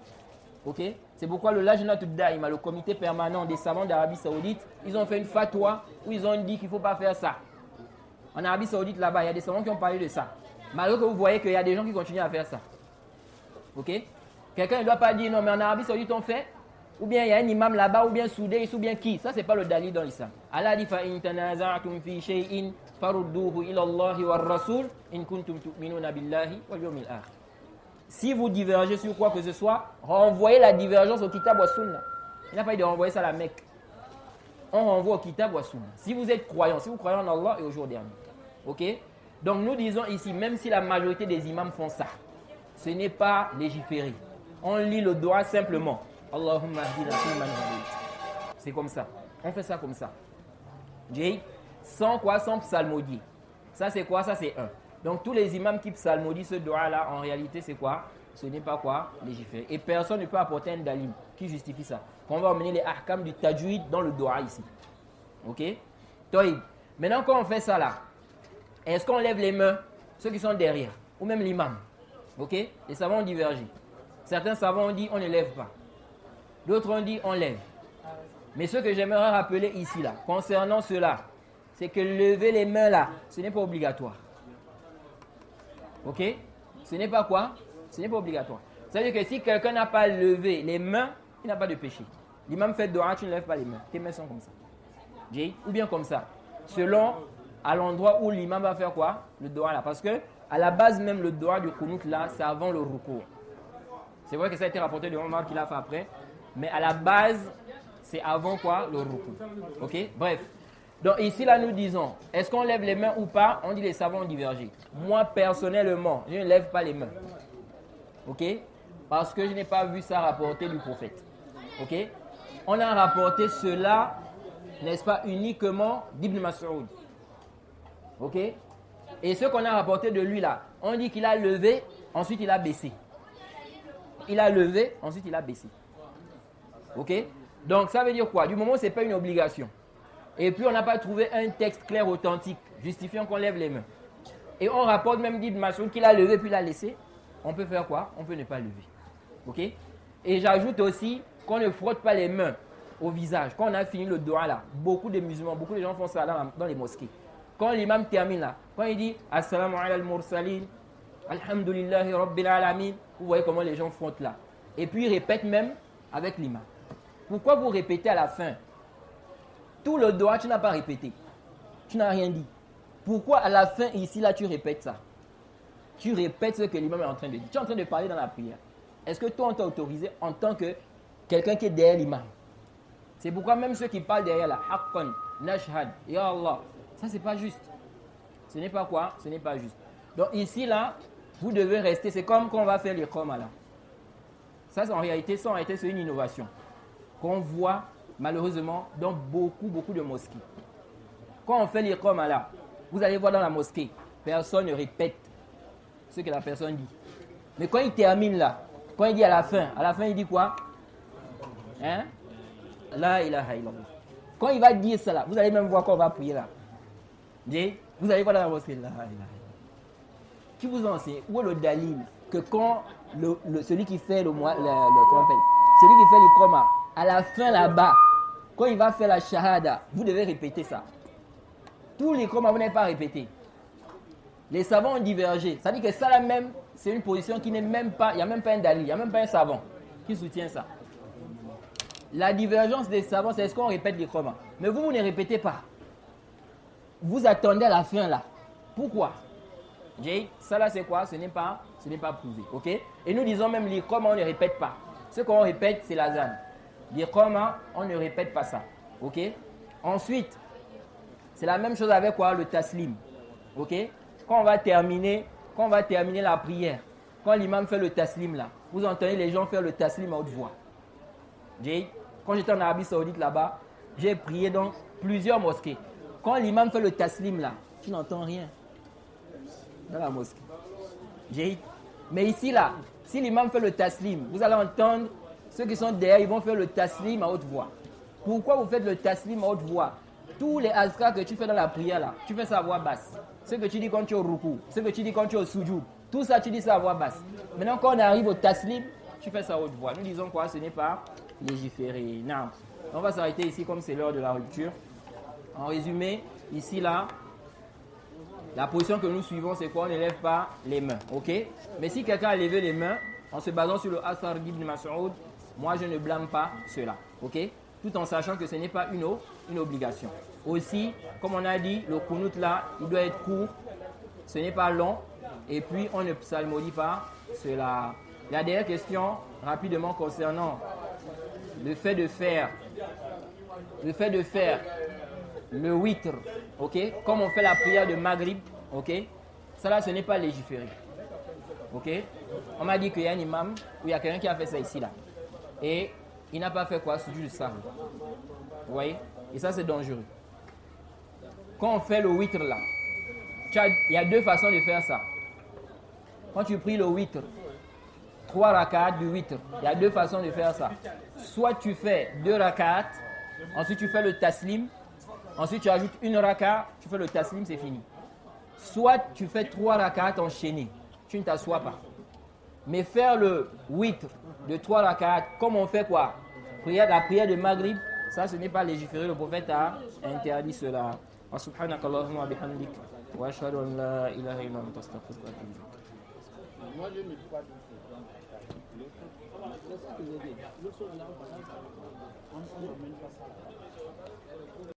Ok? C'est pourquoi le Lajnat Daïma, le comité permanent des savants d'Arabie Saoudite, ils ont fait une fatwa où ils ont dit qu'il ne faut pas faire ça. En Arabie Saoudite, là-bas, il y a des savants qui ont parlé de ça. Malgré que vous voyez qu'il y a des gens qui continuent à faire ça. Ok? Quelqu'un ne doit pas dire non, mais en Arabie Saoudite, on fait. Ou bien il y a un imam là-bas, ou bien soudé, ou bien qui. Ça, ce n'est pas le dalil dans l'islam. Allah dit fa in tanaza'tum fi shay'in farudduhu ila Allahi war rasul in kuntum tu'minuna billahi wal yawmil akhir. Si vous divergez sur quoi que ce soit, renvoyez la divergence au kitab wa sunna. Il n'a pas dit de renvoyer ça à la Mecque. On renvoie au kitab wa sunna. Si vous êtes croyant, si vous croyez en Allah et au jour dernier. Ok? Donc nous disons ici, même si la majorité des imams font ça, ce n'est pas légiféré. On lit le doigt simplement. Allahumma hdina fi man hadayt. C'est comme ça. On fait ça comme ça. Sans quoi? Sans psalmodie. Ça c'est quoi? Ça c'est un. Donc tous les imams qui psalmodient ce doigt-là, en réalité c'est quoi? Ce n'est pas quoi? Légiféré. Et personne ne peut apporter un dalil qui justifie ça. On va emmener les ahkam du tajwid dans le doigt ici. Ok? Toïb. Maintenant quand on fait ça là, est-ce qu'on lève les mains? Ceux qui sont derrière. Ou même l'imam. Ok? Les savants ont divergé. Certains savants ont dit on ne lève pas. D'autres ont dit on lève. Mais ce que j'aimerais rappeler ici là, concernant cela, c'est que lever les mains là, ce n'est pas obligatoire. Ok? Ce n'est pas quoi? Ce n'est pas obligatoire. Ça veut dire que si quelqu'un n'a pas levé les mains, il n'a pas de péché. L'imam fait dua, tu ne lèves pas les mains. Tes mains sont comme ça. Ou bien comme ça. Selon à l'endroit où l'imam va faire quoi? Le dua là. Parce que à la base même le dua du kunut là, c'est avant le ruku'. C'est vrai que ça a été rapporté de Omar qu'il a fait après. Mais à la base, c'est avant quoi? Le ruku'. Ok? Bref. Donc ici, là, nous disons, est-ce qu'on lève les mains ou pas? On dit les savants ont divergé. Moi, personnellement, je ne lève pas les mains. Ok? Parce que je n'ai pas vu ça rapporté du prophète. Ok? On a rapporté cela, n'est-ce pas, uniquement d'Ibn Mas'ud. Ok? Et ce qu'on a rapporté de lui là, on dit qu'il a levé, ensuite il a baissé. Il a levé, ensuite il a baissé. Ok? Donc ça veut dire quoi? Du moment où ce n'est pas une obligation. Et puis on n'a pas trouvé un texte clair, authentique, justifiant qu'on lève les mains. Et on rapporte même d'Ibn Mas'ud qu'il a levé puis il a laissé. On peut faire quoi? On peut ne pas lever. Ok? Et j'ajoute aussi qu'on ne frotte pas les mains au visage. Quand on a fini le doigt là, beaucoup de musulmans, beaucoup de gens font ça dans les mosquées. quand l'imam termine là, quand il dit Assalamu ala al-mursalin, Alhamdulillahi rabbil alamin, vous voyez comment les gens font là. Et puis ils répètent même avec l'imam. Pourquoi vous répétez à la fin? Tout le doigt, tu n'as pas répété. Tu n'as rien dit. Pourquoi à la fin, ici, là, tu répètes ça? Tu répètes ce que l'imam est en train de dire. Tu es en train de parler dans la prière. Est-ce que toi, on t'a autorisé en tant que quelqu'un qui est derrière l'imam? C'est pourquoi même ceux qui parlent derrière là, haqqan, nashhad, ya Allah, ça c'est pas juste. Ce n'est pas quoi? Ce n'est pas juste. Donc ici, là, vous devez rester. C'est comme quand on va faire les khomas là. Ça, en réalité, c'est une innovation qu'on voit malheureusement dans beaucoup de mosquées. Quand on fait les khomas là, vous allez voir dans la mosquée, personne ne répète ce que la personne dit. Mais quand il termine là, quand il dit à la fin il dit quoi? Hein? La ilaha illallah. Quand il va dire ça là, vous allez même voir qu'on va prier là. Vous allez voir dans la mosquée, la ilaha illallah. Qui vous enseigne? Où est le dalil que quand celui qui fait comment on appelle, celui qui fait le khoma, à la fin là-bas, quand il va faire la shahada, vous devez répéter ça. Tous les khomas, vous n'avez pas répété. Les savants ont divergé. Ça dit que ça là même, c'est une position qui n'est même pas, il n'y a même pas un dalil, il n'y a même pas un savant qui soutient ça. La divergence des savants, c'est est-ce qu'on répète les khomas. Mais vous ne répétez pas. Vous attendez à la fin là. Pourquoi? Ça là c'est quoi? Ce n'est pas prouvé. Ok? Et nous disons même les khomas, on ne répète pas. Ce qu'on répète, c'est la zan. Les khomas, on ne répète pas ça. Ok? Ensuite, c'est la même chose avec quoi? Le taslim. Ok? Quand on va terminer la prière, quand l'imam fait le taslim là, vous entendez les gens faire le taslim à haute voix. Quand j'étais en Arabie Saoudite là-bas, j'ai prié dans plusieurs mosquées. Quand l'imam fait le taslim là, tu n'entends rien dans la mosquée. Mais ici là, si l'imam fait le taslim, vous allez entendre ceux qui sont derrière, ils vont faire le taslim à haute voix. Pourquoi vous faites le taslim à haute voix? Tous les azkars que tu fais dans la prière là, tu fais ça à voix basse. Ce que tu dis quand tu es au ruku, ce que tu dis quand tu es au sujoud, tout ça tu dis ça à voix basse. Maintenant quand on arrive au taslim, tu fais ça à haute voix. Nous disons quoi? Ce n'est pas légiféré. Non. On va s'arrêter ici comme c'est l'heure de la rupture. En résumé, ici là, la position que nous suivons, c'est quoi? On ne lève pas les mains. Ok? Mais si quelqu'un a levé les mains, en se basant sur le Asar d'Ibn Mas'ud, moi je ne blâme pas cela. Ok? Tout en sachant que ce n'est pas une obligation. Aussi, comme on a dit, le kunut là, il doit être court, ce n'est pas long, et puis on ne psalmodie pas cela. La dernière question, rapidement concernant le fait de faire le witr, ok, comme on fait la prière de Maghrib, ok, ça là, ce n'est pas légiféré. Ok, on m'a dit qu'il y a un imam, ou il y a quelqu'un qui a fait ça ici là, et il n'a pas fait quoi? Sujud sahwi. Vous voyez? Et ça c'est dangereux. Quand on fait le witr là, il y a deux façons de faire ça. Quand tu pries le witr, 3 rak'at du witr, il y a deux façons de faire ça. Soit tu fais 2 rak'at, ensuite tu fais le taslim, ensuite tu ajoutes une rak'at, tu fais le taslim, c'est fini. Soit tu fais 3 rak'at enchaînés, tu ne t'assois pas. Mais faire le witr de 3 rak'at, comme on fait quoi? La prière de Maghrib, ça ce n'est pas légiféré, le prophète a interdit cela. Wa subhanaka Allahumma wa bihamdik wa ashhadu an la ilaha illa anta astaghfiruka wa atubu ilaik. Moi, je ne mets pas de c'est ce que j'ai dit. Le soir, là, on n'emmène pas ça.